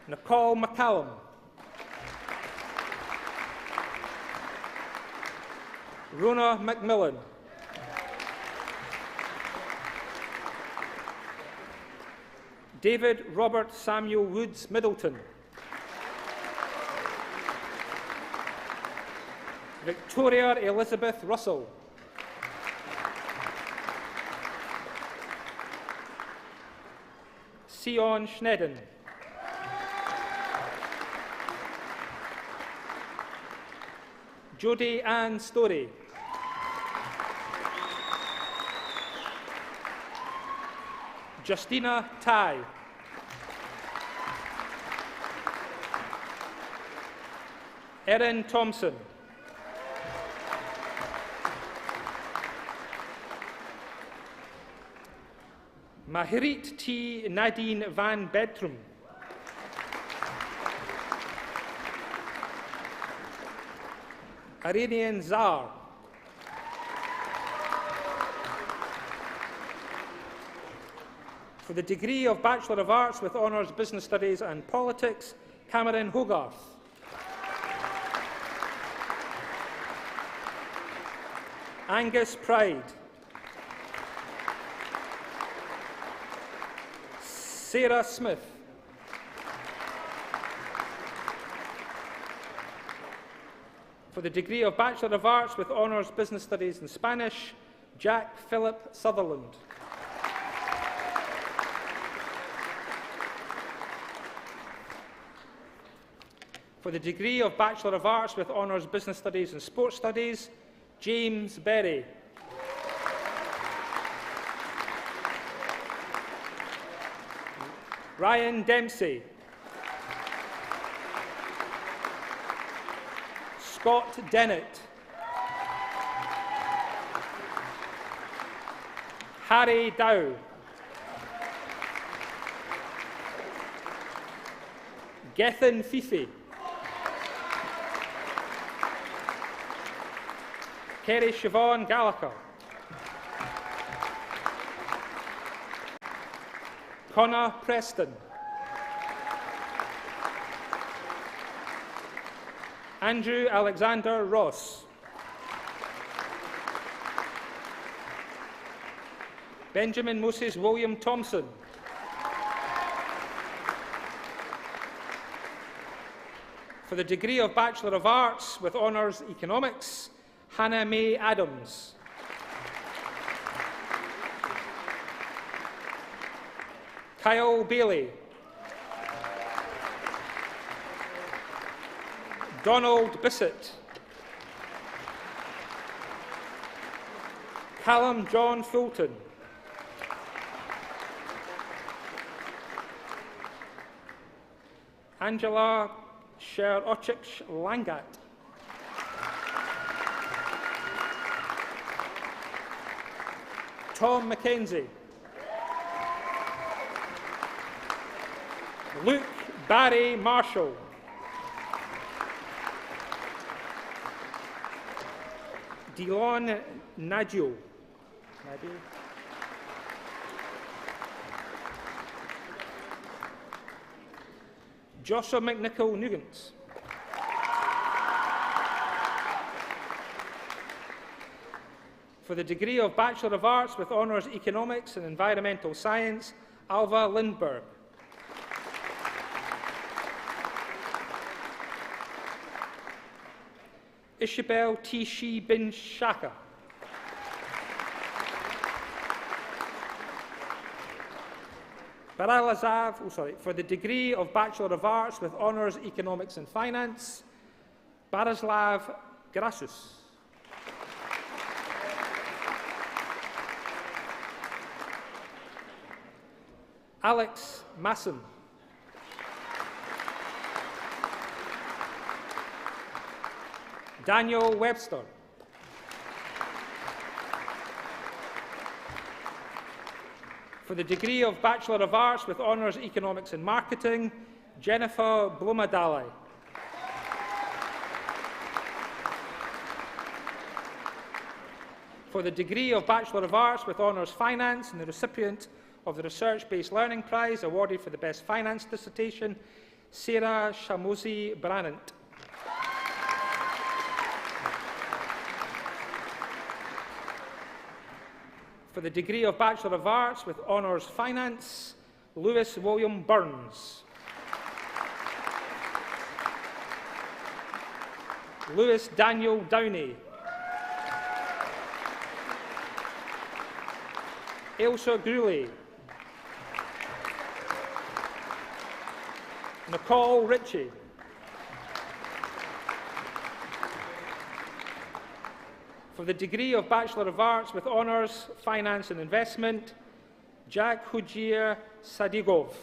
Nicole McCallum. Rona McMillan. David Robert Samuel Woods Middleton. Victoria Elizabeth Russell. Sion Schneiden. Jodie Ann Storey. Justina Tai. Erin Thompson. Mahirit T. Nadine van Bedtrum. Iranian Zar. For the degree of Bachelor of Arts with Honours Business Studies and Politics, Cameron Hogarth. Angus Pride. Sarah Smith. For the degree of Bachelor of Arts with Honours Business Studies in Spanish, Jack Philip Sutherland. For the degree of Bachelor of Arts with Honours Business Studies and Sports Studies, James Berry. Ryan Dempsey. Scott Dennett. Harry Dow. Gethin Fifi. Kerry Siobhan Gallagher. Connor Preston. Andrew Alexander Ross. Benjamin Moses William Thompson. For the degree of Bachelor of Arts with Honours Economics, Hannah May Adams. Kyle Bailey. Donald Bissett. Callum John Fulton. Angela Sher-Ochich Langat. Tom Mackenzie. Luke Barry Marshall. Delon Nadio. Joshua McNichol Nugent. For the degree of Bachelor of Arts with Honours Economics and Environmental Science, Alva Lindberg. Ishabel T. Shi bin Shaka. For the degree of Bachelor of Arts with Honours Economics and Finance, Barislav Grasus. Alex Masson. Daniel Webster. For the degree of Bachelor of Arts with Honours Economics and Marketing, Jennifer Blomadali. For the degree of Bachelor of Arts with Honours Finance and the recipient of the Research-Based Learning Prize awarded for the Best Finance Dissertation, Sarah Shamosi Brannant. For the degree of Bachelor of Arts with Honours Finance, Lewis William Burns. Lewis Daniel Downey. Ailsa Greeley. Nicole Ritchie. For the degree of Bachelor of Arts with Honours, Finance and Investment, Jack Hujir Sadigov.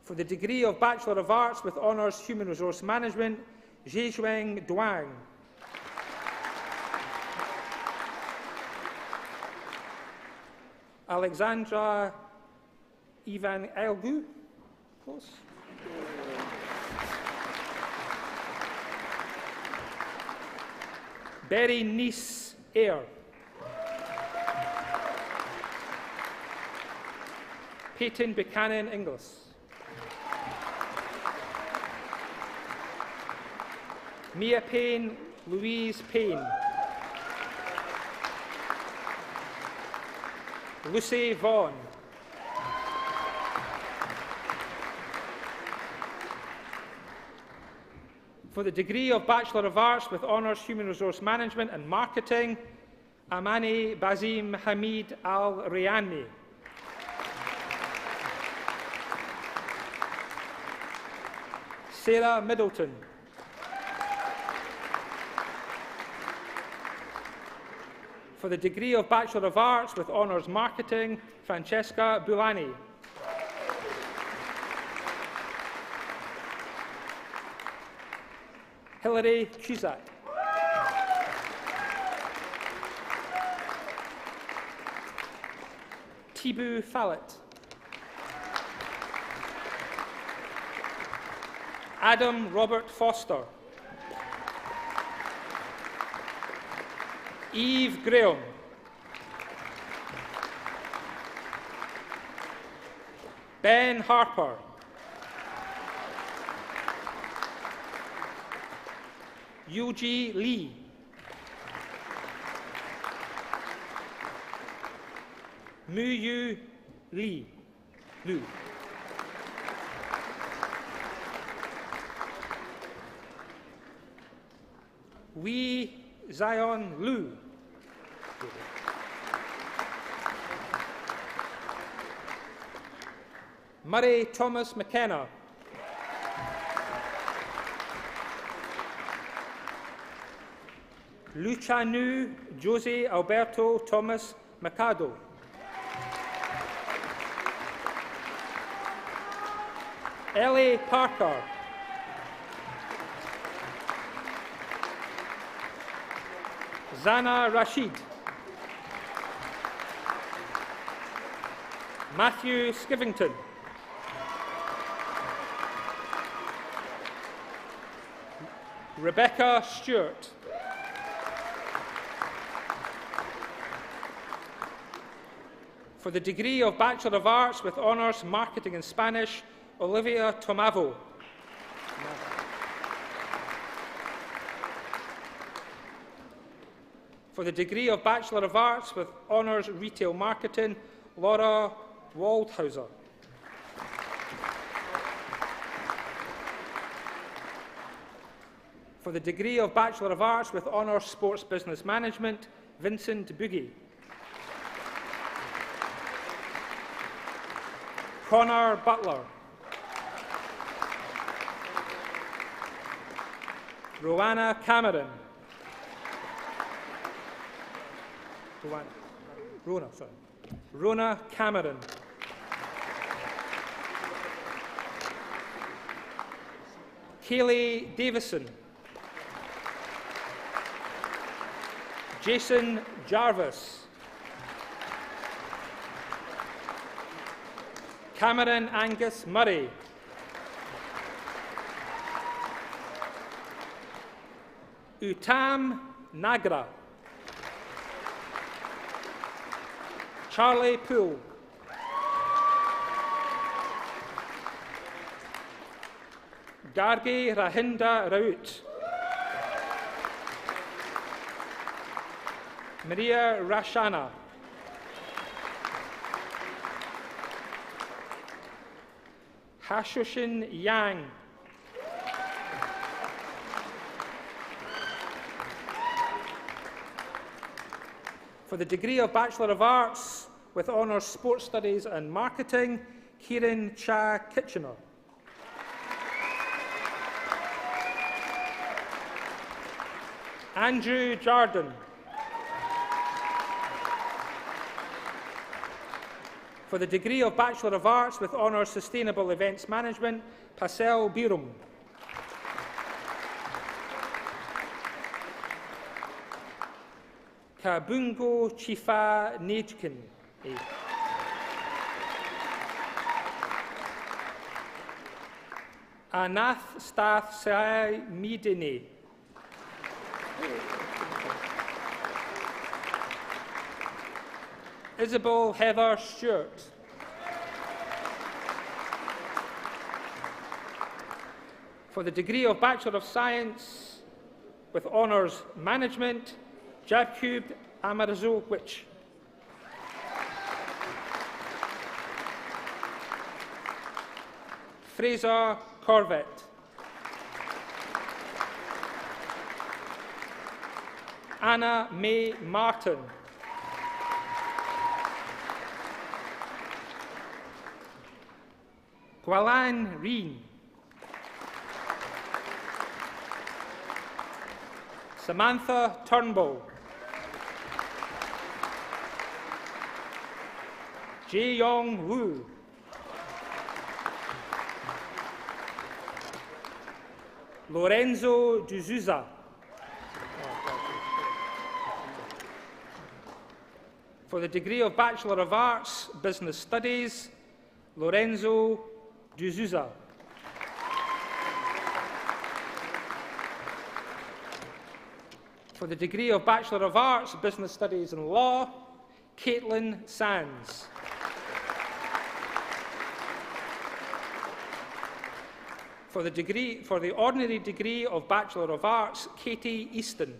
For the degree of Bachelor of Arts with Honours, Human Resource Management, Zhezhuang Duang. Alexandra Ivan Elgu. Close. Berry Nice Eyre. Peyton Buchanan Inglis. Mia Payne, Louise Payne. Lucy Vaughan. For the degree of Bachelor of Arts with Honours Human Resource Management and Marketing, Amani Bazim Hamid Al-Rayani. Sarah Middleton. For the degree of Bachelor of Arts with Honours Marketing, Francesca Bulani. Hilary Cusack. Tibu Fallet. Adam Robert Foster. Eve Graham. Ben Harper. Yuji Lee. Muyu Lee. Lu. Wee Zion Lu. Murray Thomas McKenna. Luciano Jose Alberto Thomas Mercado. Ellie Parker. Zana Rashid. Matthew Skivington. Rebecca Stewart. For the degree of Bachelor of Arts with Honours Marketing and Spanish, Olivia Tomavo. For the degree of Bachelor of Arts with Honours Retail Marketing, Laura Waldhauser. For the degree of Bachelor of Arts with Honours Sports Business Management, Vincent Boogie. Connor Butler. Rowana Cameron. Rona Cameron. Kaylee Davison. Jason Jarvis. Cameron Angus Murray. Uttam Nagra. Charlie Poole. Gargi Rahinda Raut. Maria Rashana. Hashushin Yang. For the degree of Bachelor of Arts with Honours Sports Studies and Marketing, Kieran Cha Kitchener. Andrew Jardin. For the degree of Bachelor of Arts with Honours Sustainable Events Management, Pascal Birum. Kabungo Chifa Nejkin. Anath Stath Sai Midine. Isabel Heather Stewart. For the degree of Bachelor of Science with Honours Management, Jakub Amarazovic. Fraser Corvette. Anna May Martin. Gwalan Reen. Samantha Turnbull. Jae Yong Woo. Lorenzo D'Souza. For the degree of Bachelor of Arts, Business Studies, Lorenzo D'Souza. For the degree of Bachelor of Arts, Business Studies and Law, Caitlin Sands. For the ordinary degree of Bachelor of Arts, Katie Easton.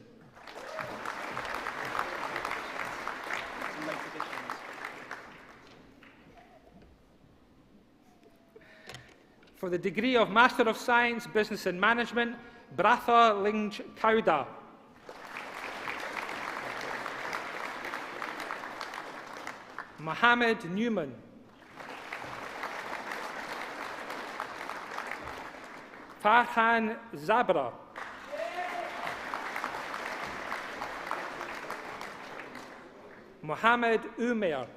For the degree of Master of Science, Business and Management, Bratha Linge Kauda. Mohammed Newman. Farhan Zabra. Mohammed Umair.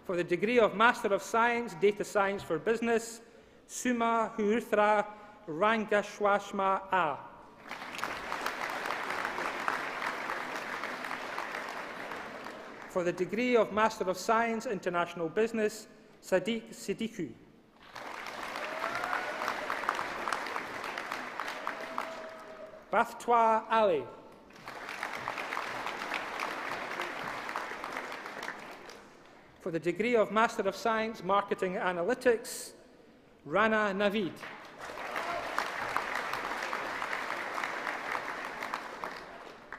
For the degree of Master of Science, Data Science for Business, Suma Huruthra Rangashwashma A. For the degree of Master of Science, International Business, Sadiq Siddiqui. Bathtois Ali. For the degree of Master of Science, Marketing Analytics, Rana Navid.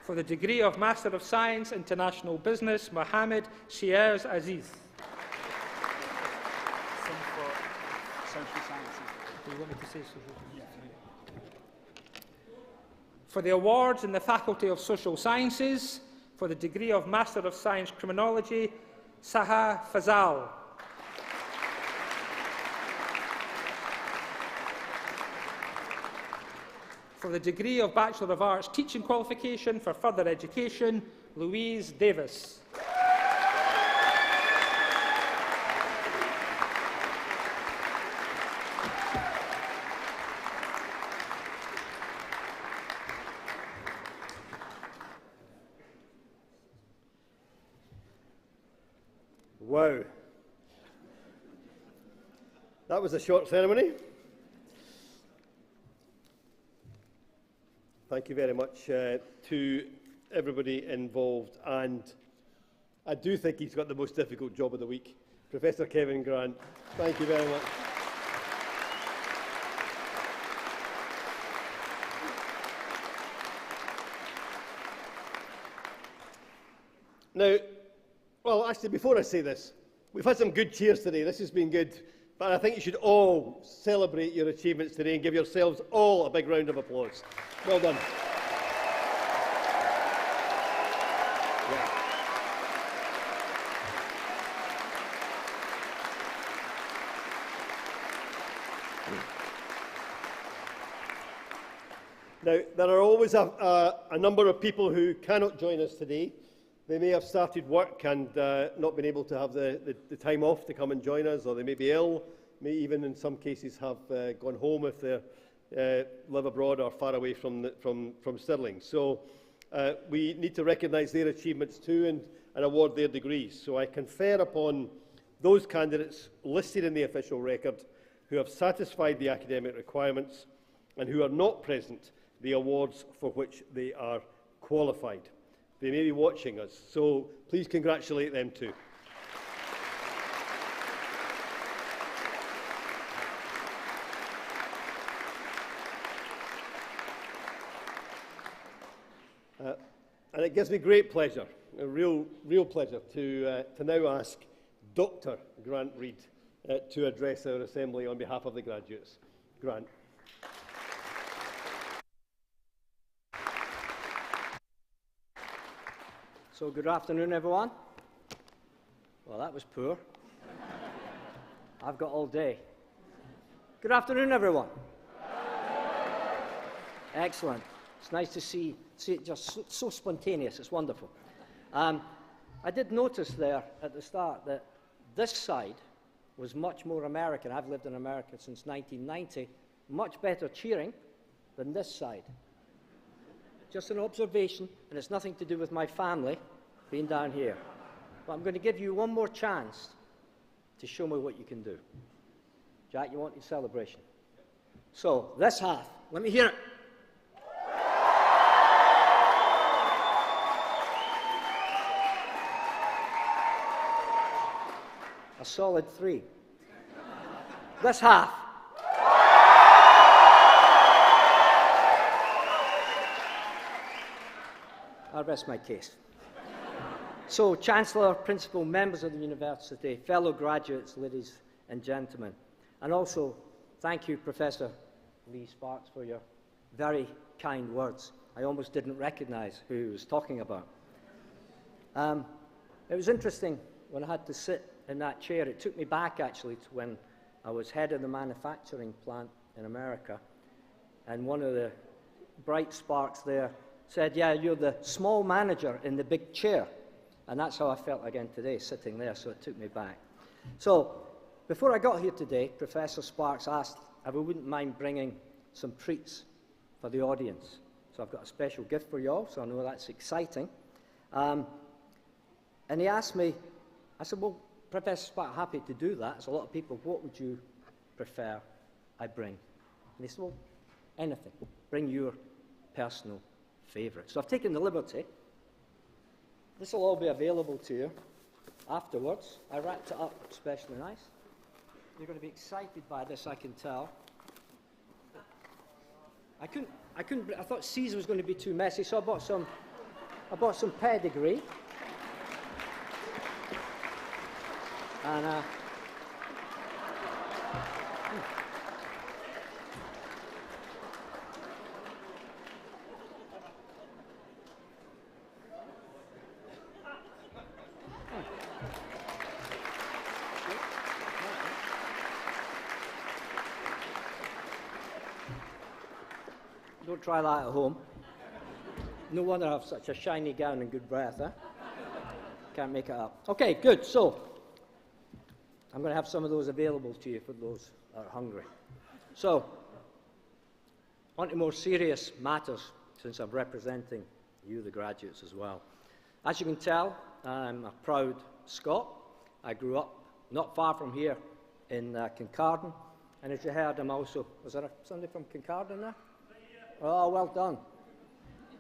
For the degree of Master of Science, International Business, Mohammed Shiers Aziz. Same for social sciences. Do you want me to say social sciences? For the awards in the Faculty of Social Sciences, for the degree of Master of Science, Criminology, Saha Fazal. For the degree of Bachelor of Arts Teaching Qualification for Further Education, Louise Davis. Wow. That was a short ceremony. Thank you very much to everybody involved, and I do think he's got the most difficult job of the week. Professor Kevin Grant, thank you very much. Now, Well, actually, before I say this, we've had some good cheers today. This has been good. But I think you should all celebrate your achievements today and give yourselves all a big round of applause. Well done. Now, there are always a number of people who cannot join us today. They may have started work and not been able to have the time off to come and join us, or they may be ill, may even in some cases have gone home if they live abroad or far away from Stirling. So we need to recognise their achievements too and award their degrees. So I confer upon those candidates listed in the official record who have satisfied the academic requirements and who are not present the awards for which they are qualified. They may be watching us, so please congratulate them too. And it gives me great pleasure, a real pleasure, to now ask Dr. Grant Reid to address our Assembly on behalf of the graduates. Grant. So, good afternoon, everyone. Well, that was poor. I've got all day. Good afternoon, everyone. Excellent. It's nice to see it just so spontaneous. It's wonderful. I did notice there at the start that this side was much more American. I've lived in America since 1990. Much better cheering than this side. Just an observation, and it's nothing to do with my family being down here. But I'm going to give you one more chance to show me what you can do. Jack, you want your celebration? So, this half. Let me hear it. A solid 3. This half. I'll rest my case. So, Chancellor, Principal, members of the University, fellow graduates, ladies and gentlemen, and also thank you, Professor Lee Sparks, for your very kind words. I almost didn't recognise who he was talking about. It was interesting when I had to sit in that chair. It took me back, actually, to when I was head of the manufacturing plant in America, and one of the bright sparks there said, yeah, you're the small manager in the big chair. And that's how I felt again today, sitting there, so it took me back. So, before I got here today, Professor Sparks asked if I wouldn't mind bringing some treats for the audience. So I've got a special gift for you all, so I know that's exciting. And he asked me, I said, well, Professor Sparks, happy to do that. There's a lot of people, what would you prefer I bring? And he said, well, anything. Bring your personal favourite. So I've taken the liberty. This will all be available to you afterwards. I wrapped it up especially nice. You're going to be excited by this, I can tell. I thought Caesar was going to be too messy, so I bought some pedigree. And don't try that at home. No wonder I have such a shiny gown and good breath, eh? Can't make it up. Okay, good. So, I'm going to have some of those available to you for those that are hungry. So, on to more serious matters, since I'm representing you, the graduates, as well. As you can tell, I'm a proud Scot. I grew up not far from here in Kincardine. And as you heard, I'm also... Was there somebody from Kincardine there? Oh, well done.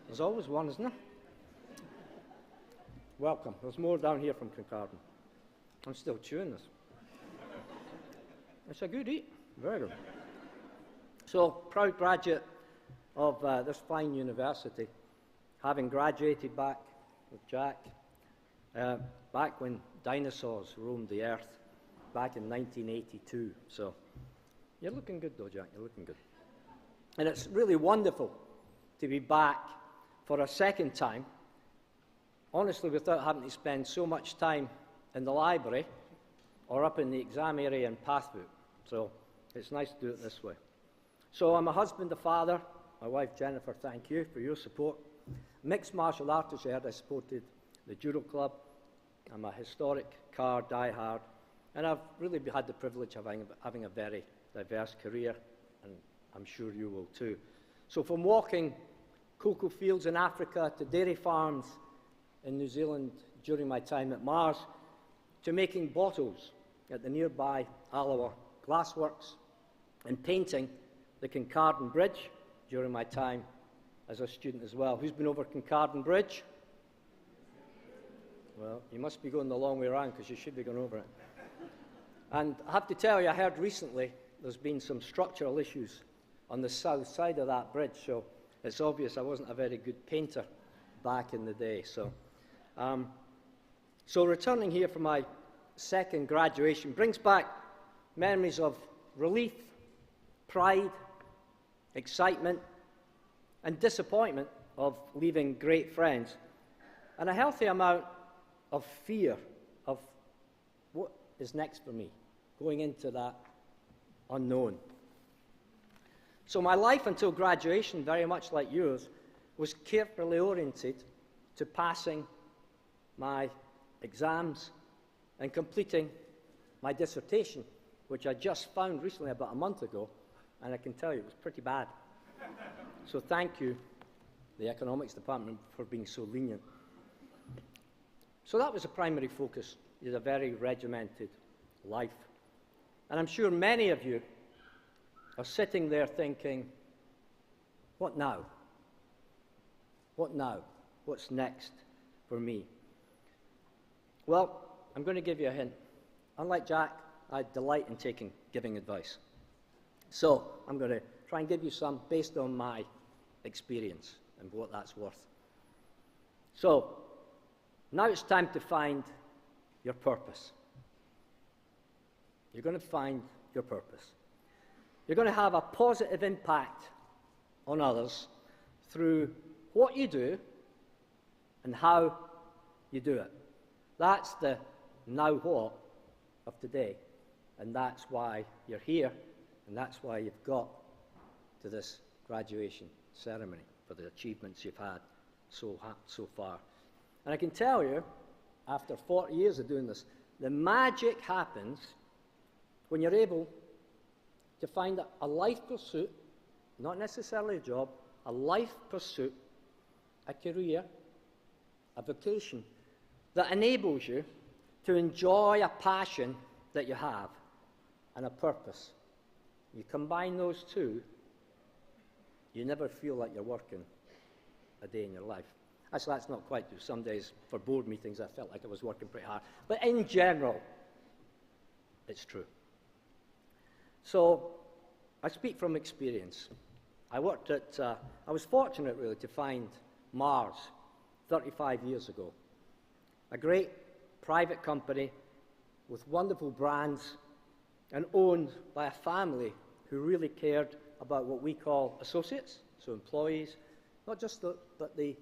There's always one, isn't there? Welcome. There's more down here from Kincardine. I'm still chewing this. It's a good eat. Very good. So, proud graduate of this fine university, having graduated back with Jack back when dinosaurs roamed the earth, back in 1982. So you're looking good, though, Jack. You're looking good. And it's really wonderful to be back for a second time, honestly, without having to spend so much time in the library or up in the exam area in Pathfoot. So it's nice to do it this way. So I'm a husband, a father. My wife, Jennifer, thank you for your support. Mixed martial artist, you heard I supported the Judo Club. I'm a historic car diehard. And I've really had the privilege of having a very diverse career, and I'm sure you will too. So from walking cocoa fields in Africa to dairy farms in New Zealand during my time at Mars, to making bottles at the nearby Alloa Glassworks, and painting the Kincardine Bridge during my time as a student as well. Who's been over Kincardine Bridge? Well, you must be going the long way around, because you should be going over it. And I have to tell you, I heard recently there's been some structural issues on the south side of that bridge, so it's obvious I wasn't a very good painter back in the day. So returning here for my second graduation brings back memories of relief, pride, excitement, and disappointment of leaving great friends, and a healthy amount of fear of what is next for me, going into that unknown. So my life until graduation, very much like yours, was carefully oriented to passing my exams and completing my dissertation, which I just found recently about a month ago, and I can tell you it was pretty bad. So thank you, the economics department, for being so lenient. So that was a primary focus. It was a very regimented life. And I'm sure many of you are sitting there thinking, what now? What now? What's next for me? Well, I'm going to give you a hint. Unlike Jack, I delight in giving advice. So I'm going to try and give you some based on my experience and what that's worth. So now it's time to find your purpose. You're going to find your purpose. You're going to have a positive impact on others through what you do and how you do it. That's the now what of today, and that's why you're here, and that's why you've got to this graduation ceremony for the achievements you've had so far. And I can tell you, after 40 years of doing this, the magic happens when you're able to find a life pursuit, not necessarily a job, a life pursuit, a career, a vocation that enables you to enjoy a passion that you have and a purpose. You combine those two, you never feel like you're working a day in your life. Actually, that's not quite true. Some days for board meetings I felt like I was working pretty hard. But in general, it's true. So I speak from experience. I was fortunate really to find Mars 35 years ago. A great private company with wonderful brands and owned by a family who really cared about what we call associates, so employees, not just but the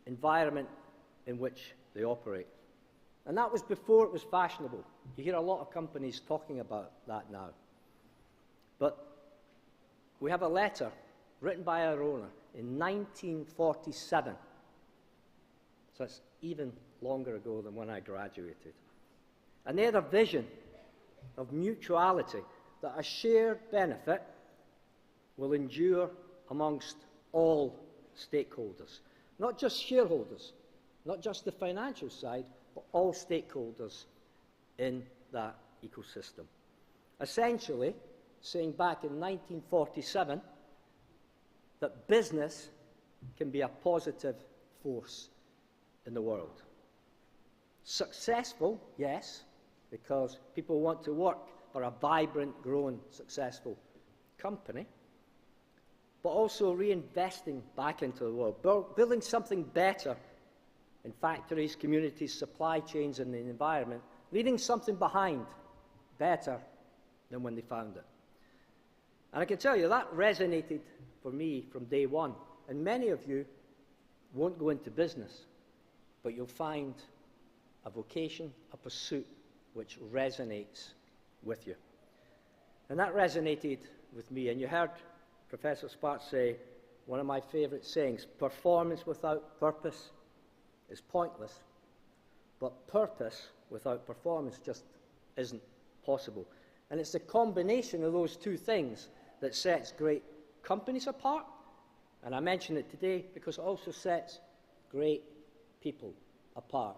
environment in which they operate. And that was before it was fashionable. You hear a lot of companies talking about that now. But we have a letter written by our owner in 1947. So it's even longer ago than when I graduated. And they had a vision of mutuality, that a shared benefit will endure amongst all stakeholders. Not just shareholders, not just the financial side, but all stakeholders in that ecosystem. Essentially, saying back in 1947 that business can be a positive force in the world. Successful, yes, because people want to work for a vibrant, growing, successful company, but also reinvesting back into the world, building something better in factories, communities, supply chains, and the environment, leaving something behind better than when they found it. And I can tell you that resonated for me from day one. And many of you won't go into business, but you'll find a vocation, a pursuit, which resonates with you. And that resonated with me. And you heard Professor Sparks say one of my favourite sayings, performance without purpose is pointless, but purpose without performance just isn't possible. And it's the combination of those two things that sets great companies apart. And I mention it today because it also sets great people apart.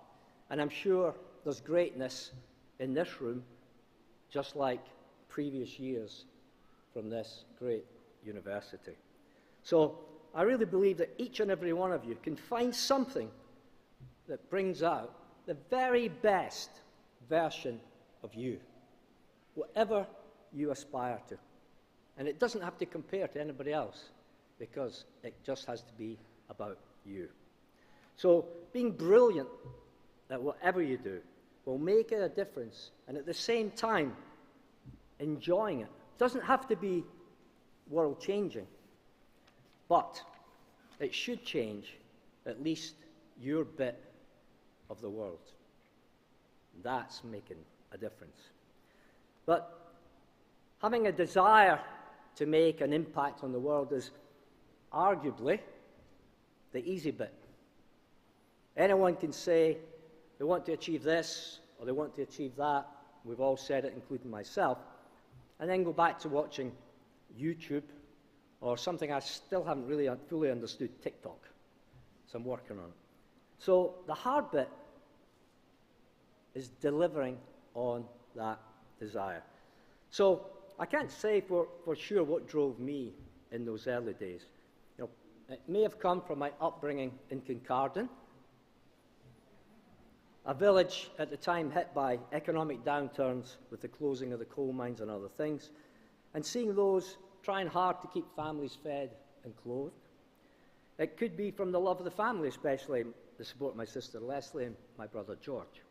And I'm sure there's greatness in this room, just like previous years from this great university. So I really believe that each and every one of you can find something that brings out the very best version of you, whatever you aspire to. And it doesn't have to compare to anybody else, because it just has to be about you. So being brilliant at whatever you do will make a difference, and at the same time enjoying it. Doesn't have to be world-changing, but it should change at least your bit of the world. That's making a difference. But having a desire to make an impact on the world is arguably the easy bit. Anyone can say they want to achieve this or they want to achieve that. We've all said it, including myself. And then go back to watching YouTube or something I still haven't really fully understood, TikTok. So I'm working on it. So the hard bit is delivering on that desire. So I can't say for sure what drove me in those early days. You know, it may have come from my upbringing in Kincardine, a village at the time hit by economic downturns with the closing of the coal mines and other things, and seeing those trying hard to keep families fed and clothed. It could be from the love of the family, especially the support of my sister Leslie and my brother George.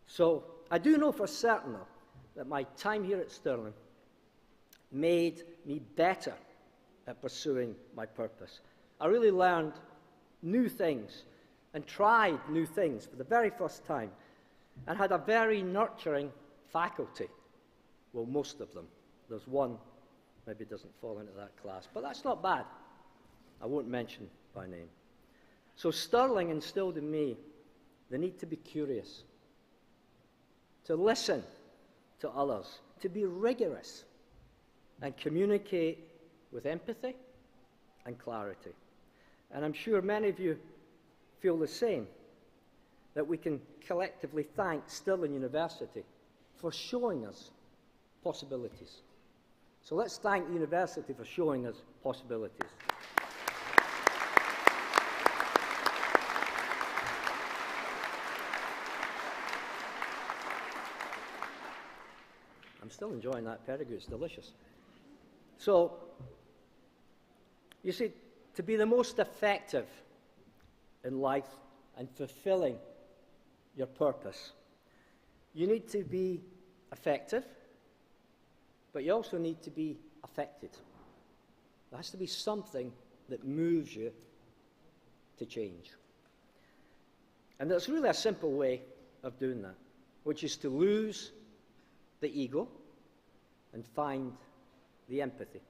So I do know for certain, though, that my time here at Stirling made me better at pursuing my purpose. I really learned new things and tried new things for the very first time, and had a very nurturing faculty. Well, most of them. There's one maybe doesn't fall into that class, but that's not bad. I won't mention by name. So Stirling instilled in me the need to be curious, to listen to others, to be rigorous, and communicate with empathy and clarity. And I'm sure many of you feel the same, that we can collectively thank Stirling University for showing us possibilities. So let's thank the university for showing us possibilities. I'm still enjoying that pedigree, it's delicious. So, you see, to be the most effective in life and fulfilling your purpose, you need to be effective, but you also need to be affected. There has to be something that moves you to change. And there's really a simple way of doing that, which is to lose the ego and find the empathy.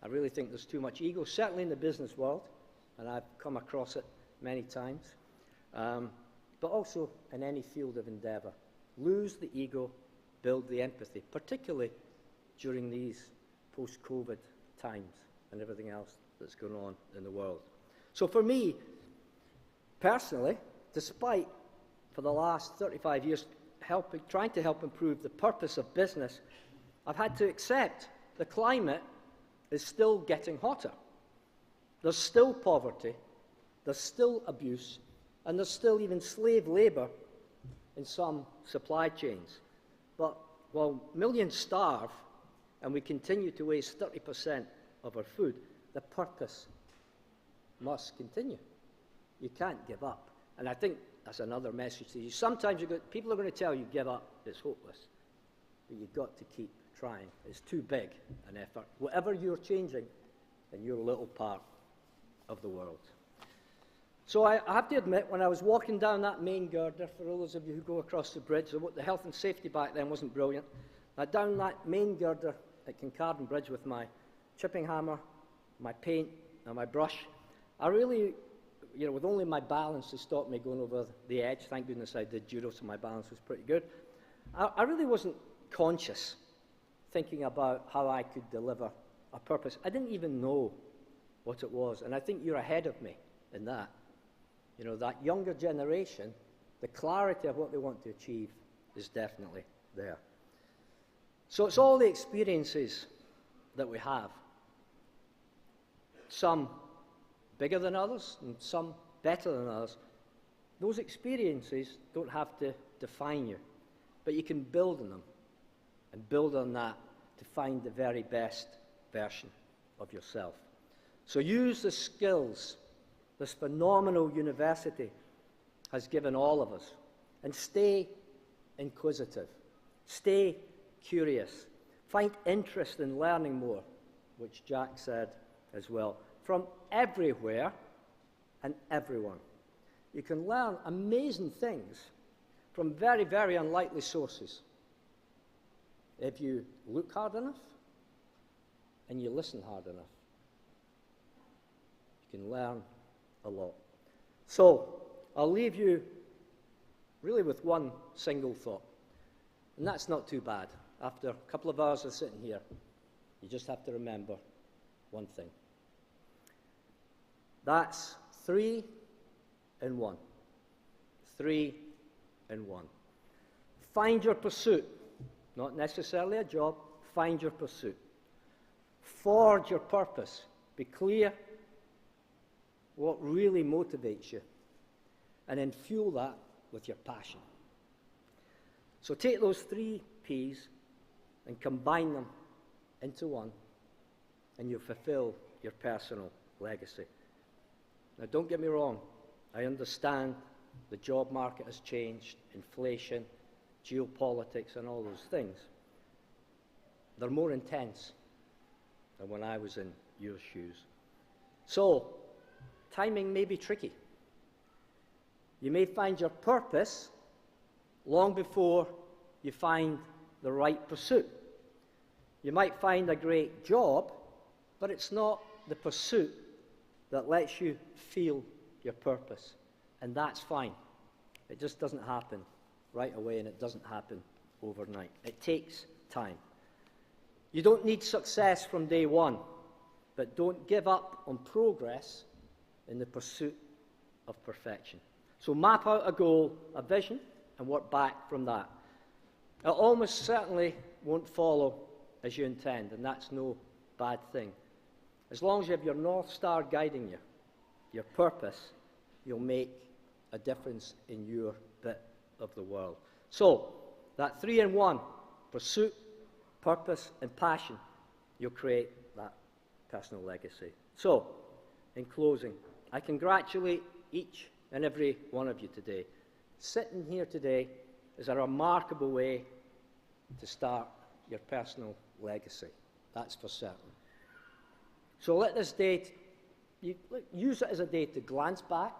I really think there's too much ego, certainly in the business world, and I've come across it many times, but also in any field of endeavour. Lose the ego, build the empathy, particularly during these post-COVID times and everything else that's going on in the world. So for me, personally, despite for the last 35 years trying to help improve the purpose of business, I've had to accept the climate is still getting hotter. There's still poverty, there's still abuse, and there's still even slave labour in some supply chains. But while millions starve and we continue to waste 30% of our food, the purpose must continue. You can't give up. And I think that's another message to you. Sometimes people are going to tell you, give up, it's hopeless. But you've got to keep trying. It's too big an effort. Whatever you're changing in your little part of the world. So I have to admit, when I was walking down that main girder, for all those of you who go across the bridge, the health and safety back then wasn't brilliant. Down that main girder at Kincardine Bridge with my chipping hammer, my paint, and my brush, I really, with only my balance to stop me going over the edge, thank goodness I did judo, so my balance was pretty good. I really wasn't conscious, thinking about how I could deliver a purpose. I didn't even know what it was, and I think you're ahead of me in that. That younger generation, the clarity of what they want to achieve is definitely there. So it's all the experiences that we have. Some bigger than others, and some better than others. Those experiences don't have to define you, but you can build on them, and build on that to find the very best version of yourself. So use the skills this phenomenal university has given all of us, and stay inquisitive, stay curious, find interest in learning more, which Jack said as well, from everywhere and everyone. You can learn amazing things from very, very unlikely sources if you look hard enough and you listen hard enough. You can learn a lot. So, I'll leave you really with one single thought. And that's not too bad. After a couple of hours of sitting here, you just have to remember one thing. That's 3 in 1. 3 in 1. Find your pursuit. Not necessarily a job. Find your pursuit. Forge your purpose. Be clear what really motivates you, and then fuel that with your passion. So take those 3 P's and combine them into one, and you'll fulfill your personal legacy. Now, don't get me wrong. I understand the job market has changed, inflation, geopolitics, and all those things. They're more intense than when I was in your shoes. So, timing may be tricky. You may find your purpose long before you find the right pursuit. You might find a great job, but it's not the pursuit that lets you feel your purpose. And that's fine. It just doesn't happen right away, and it doesn't happen overnight. It takes time. You don't need success from day one, but don't give up on progress in the pursuit of perfection. So map out a goal, a vision, and work back from that. It almost certainly won't follow as you intend, and that's no bad thing. As long as you have your North Star guiding you, your purpose, you'll make a difference in your bit of the world. So, that 3 in 1, pursuit, purpose, and passion, you'll create that personal legacy. So, in closing, I congratulate each and every one of you today. Sitting here today is a remarkable way to start your personal legacy. That's for certain. So let this day, use it as a day to glance back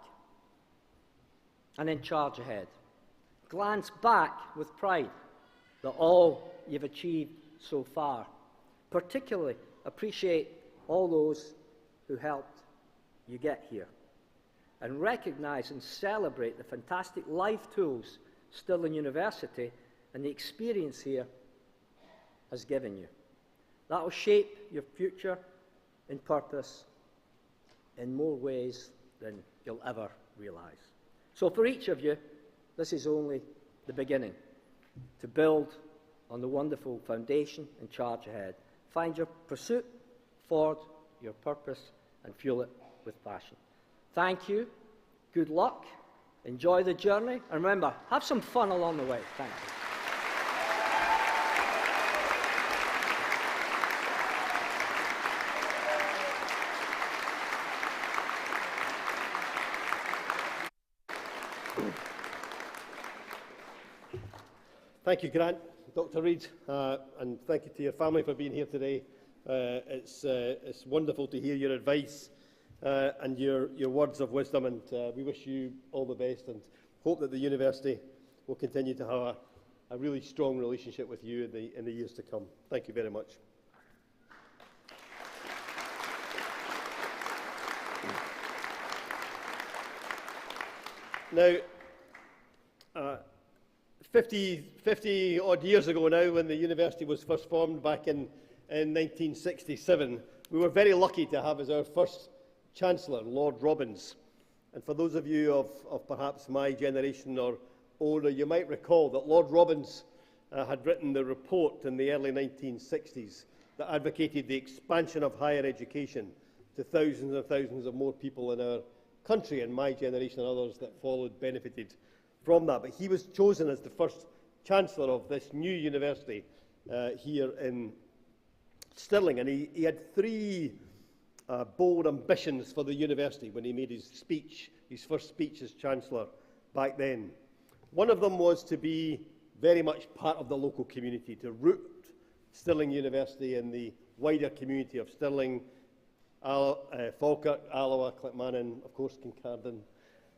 and then charge ahead. Glance back with pride at all you've achieved so far. Particularly appreciate all those who helped you get here, and recognize and celebrate the fantastic life tools Stirling University and the experience here has given you. That will shape your future in purpose in more ways than you'll ever realize. So for each of you, this is only the beginning to build on the wonderful foundation and charge ahead. Find your pursuit, forward your purpose, and fuel it with passion. Thank you. Good luck. Enjoy the journey. And remember, have some fun along the way. Thank you. Thank you, Grant, Dr. Reid, and thank you to your family for being here today. It's wonderful to hear your advice and your words of wisdom, and we wish you all the best and hope that the university will continue to have a really strong relationship with you in the years to come. Thank you very much. Now, 50 odd years ago now, when the university was first formed back in 1967, we were very lucky to have as our first Chancellor, Lord Robbins. And for those of you of perhaps my generation or older, you might recall that Lord Robbins had written the report in the early 1960s that advocated the expansion of higher education to thousands and thousands of more people in our country, and my generation and others that followed benefited from that. But he was chosen as the first Chancellor of this new university here in Stirling, and he had three bold ambitions for the university when he made his first speech as Chancellor back then. One of them was to be very much part of the local community, to root Stirling University in the wider community of Stirling, Falkirk, Alloa, Clackmannan, of course Kincardine,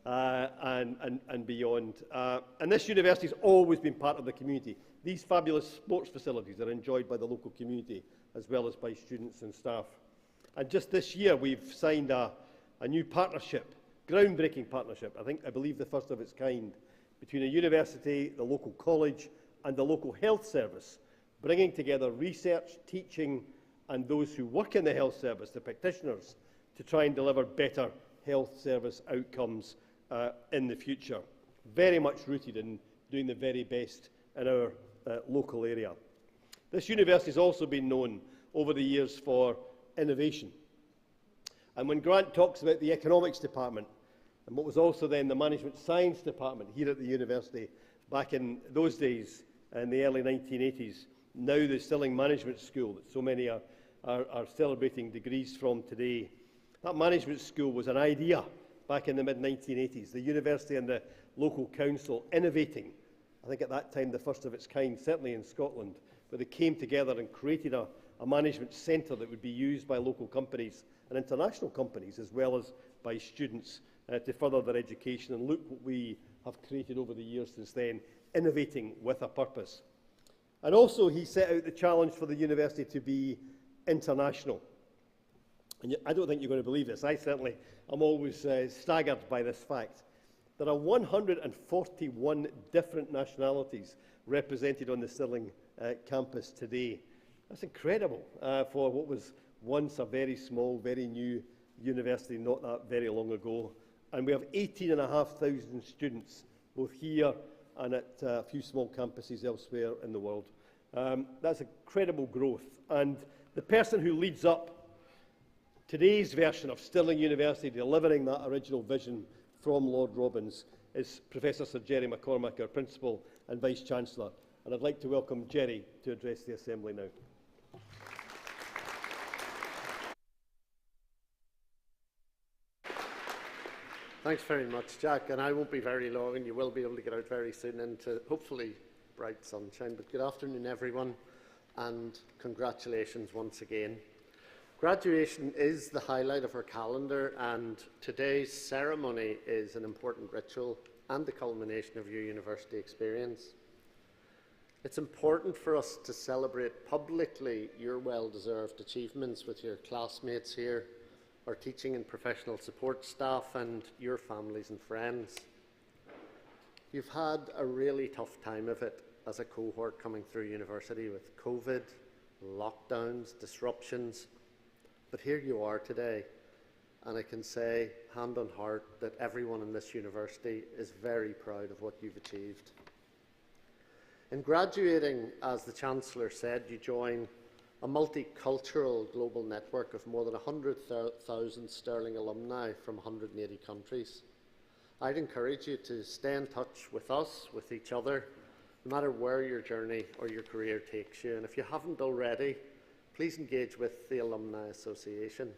and beyond. And this university has always been part of the community. These fabulous sports facilities are enjoyed by the local community as well as by students and staff. And just this year we've signed a new partnership, groundbreaking partnership, I believe the first of its kind, between a university, the local college and the local health service, bringing together research, teaching and those who work in the health service, the practitioners, to try and deliver better health service outcomes in the future. Very much rooted in doing the very best in our local area. This university has also been known over the years for innovation. And when Grant talks about the economics department, and what was also then the management science department here at the university back in those days, in the early 1980s, now the Stirling Management School that so many are celebrating degrees from today. That management school was an idea back in the mid-1980s. The university and the local council innovating, I think at that time the first of its kind, certainly in Scotland, where they came together and created a management centre that would be used by local companies and international companies as well as by students to further their education. And look what we have created over the years since then, innovating with a purpose. And also he set out the challenge for the university to be international. And I don't think you're going to believe this. I certainly am always staggered by this fact. There are 141 different nationalities represented on the Stirling campus today. That's incredible for what was once a very small, very new university not that very long ago. And we have 18,500 students, both here and at a few small campuses elsewhere in the world. That's incredible growth. And the person who leads up today's version of Stirling University delivering that original vision from Lord Robbins is Professor Sir Jerry McCormack, our Principal and Vice-Chancellor. And I'd like to welcome Jerry to address the Assembly now. Thanks very much, Jack, and I won't be very long, and you will be able to get out very soon into, hopefully, bright sunshine. But good afternoon, everyone, and congratulations once again. Graduation is the highlight of our calendar, and today's ceremony is an important ritual and the culmination of your university experience. It's important for us to celebrate publicly your well-deserved achievements with your classmates here, our teaching and professional support staff, and your families and friends. You've had a really tough time of it as a cohort coming through university with COVID, lockdowns, disruptions, but here you are today, and I can say, hand on heart, that everyone in this university is very proud of what you've achieved. In graduating, as the Chancellor said, you join a multicultural global network of more than 100,000 Stirling alumni from 180 countries. I'd encourage you to stay in touch with us, with each other, no matter where your journey or your career takes you. And if you haven't already, please engage with the Alumni Association.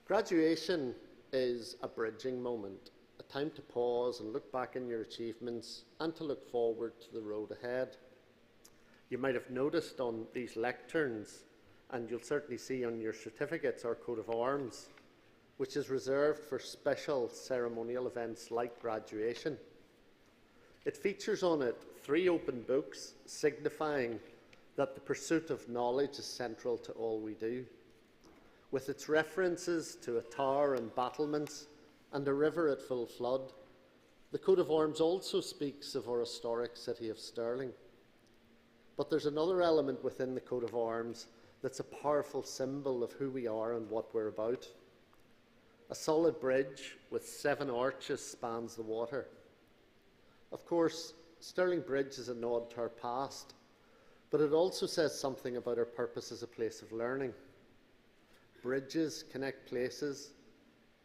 Graduation is a bridging moment. a time to pause and look back on your achievements and to look forward to the road ahead. You might have noticed on these lecterns, and you'll certainly see on your certificates, our coat of arms, which is reserved for special ceremonial events like graduation. It features on it 3 open books signifying that the pursuit of knowledge is central to all we do. With its references to a tower and battlements and a river at full flood, the coat of arms also speaks of our historic city of Stirling. But there's another element within the coat of arms that's a powerful symbol of who we are and what we're about. A solid bridge with 7 arches spans the water. Of course, Stirling Bridge is a nod to our past, but it also says something about our purpose as a place of learning. Bridges connect places.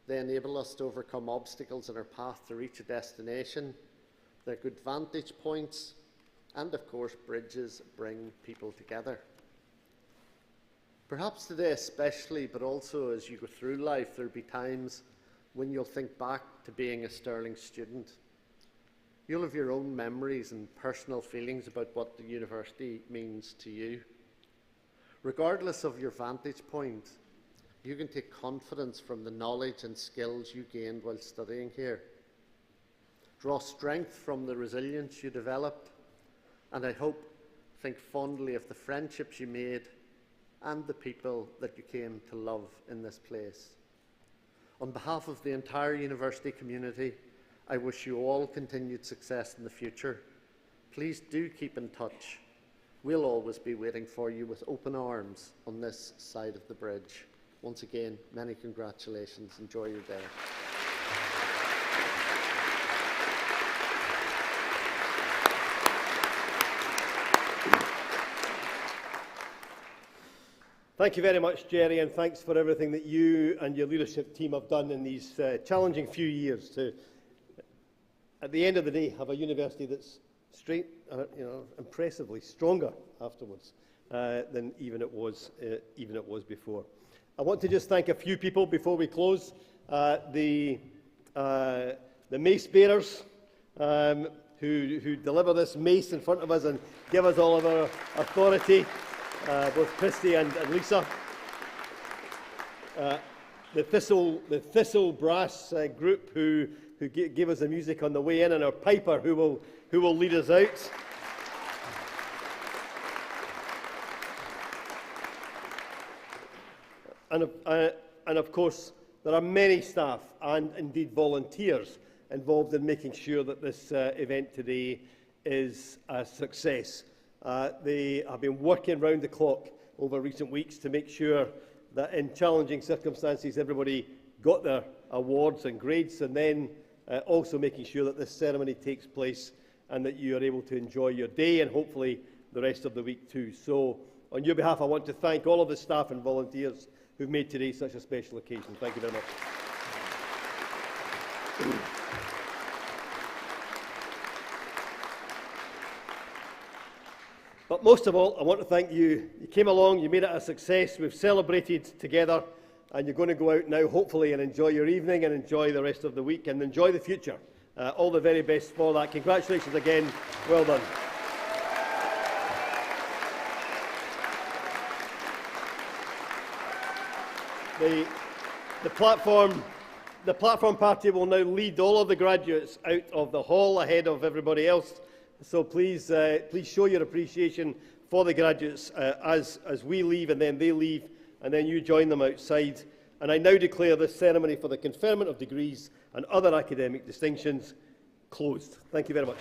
They enable us to overcome obstacles in our path to reach a destination. They're good vantage points, and of course, bridges bring people together. Perhaps today especially, but also as you go through life, there'll be times when you'll think back to being a Stirling student. You'll have your own memories and personal feelings about what the university means to you. Regardless of your vantage point, you can take confidence from the knowledge and skills you gained while studying here. Draw strength from the resilience you developed, and I hope think fondly of the friendships you made and the people that you came to love in this place. On behalf of the entire university community, I wish you all continued success in the future. Please do keep in touch. We'll always be waiting for you with open arms on this side of the bridge. Once again, many congratulations. Enjoy your day. Thank you very much, Jerry, and thanks for everything that you and your leadership team have done in these challenging few years to, at the end of the day, have a university that's impressively stronger afterwards than even it was before. I want to just thank a few people before we close. The mace bearers who deliver this mace in front of us and give us all of our authority, both Christy and Lisa. The Thistle Brass group who gave us the music on the way in, and our piper who will lead us out. And of course, there are many staff and indeed volunteers involved in making sure that this event today is a success. They have been working round the clock over recent weeks to make sure that in challenging circumstances everybody got their awards and grades, and then also making sure that this ceremony takes place and that you are able to enjoy your day and hopefully the rest of the week too. So on your behalf, I want to thank all of the staff and volunteers who've made today such a special occasion. Thank you very much. But most of all, I want to thank you. You came along, you made it a success, we've celebrated together, and you're going to go out now, hopefully, and enjoy your evening and enjoy the rest of the week and enjoy the future. All the very best for that. Congratulations again. Well done. The platform party will now lead all of the graduates out of the hall ahead of everybody else. So please show your appreciation for the graduates as we leave, and then they leave, and then you join them outside. And I now declare this ceremony for the conferment of degrees and other academic distinctions closed. Thank you very much.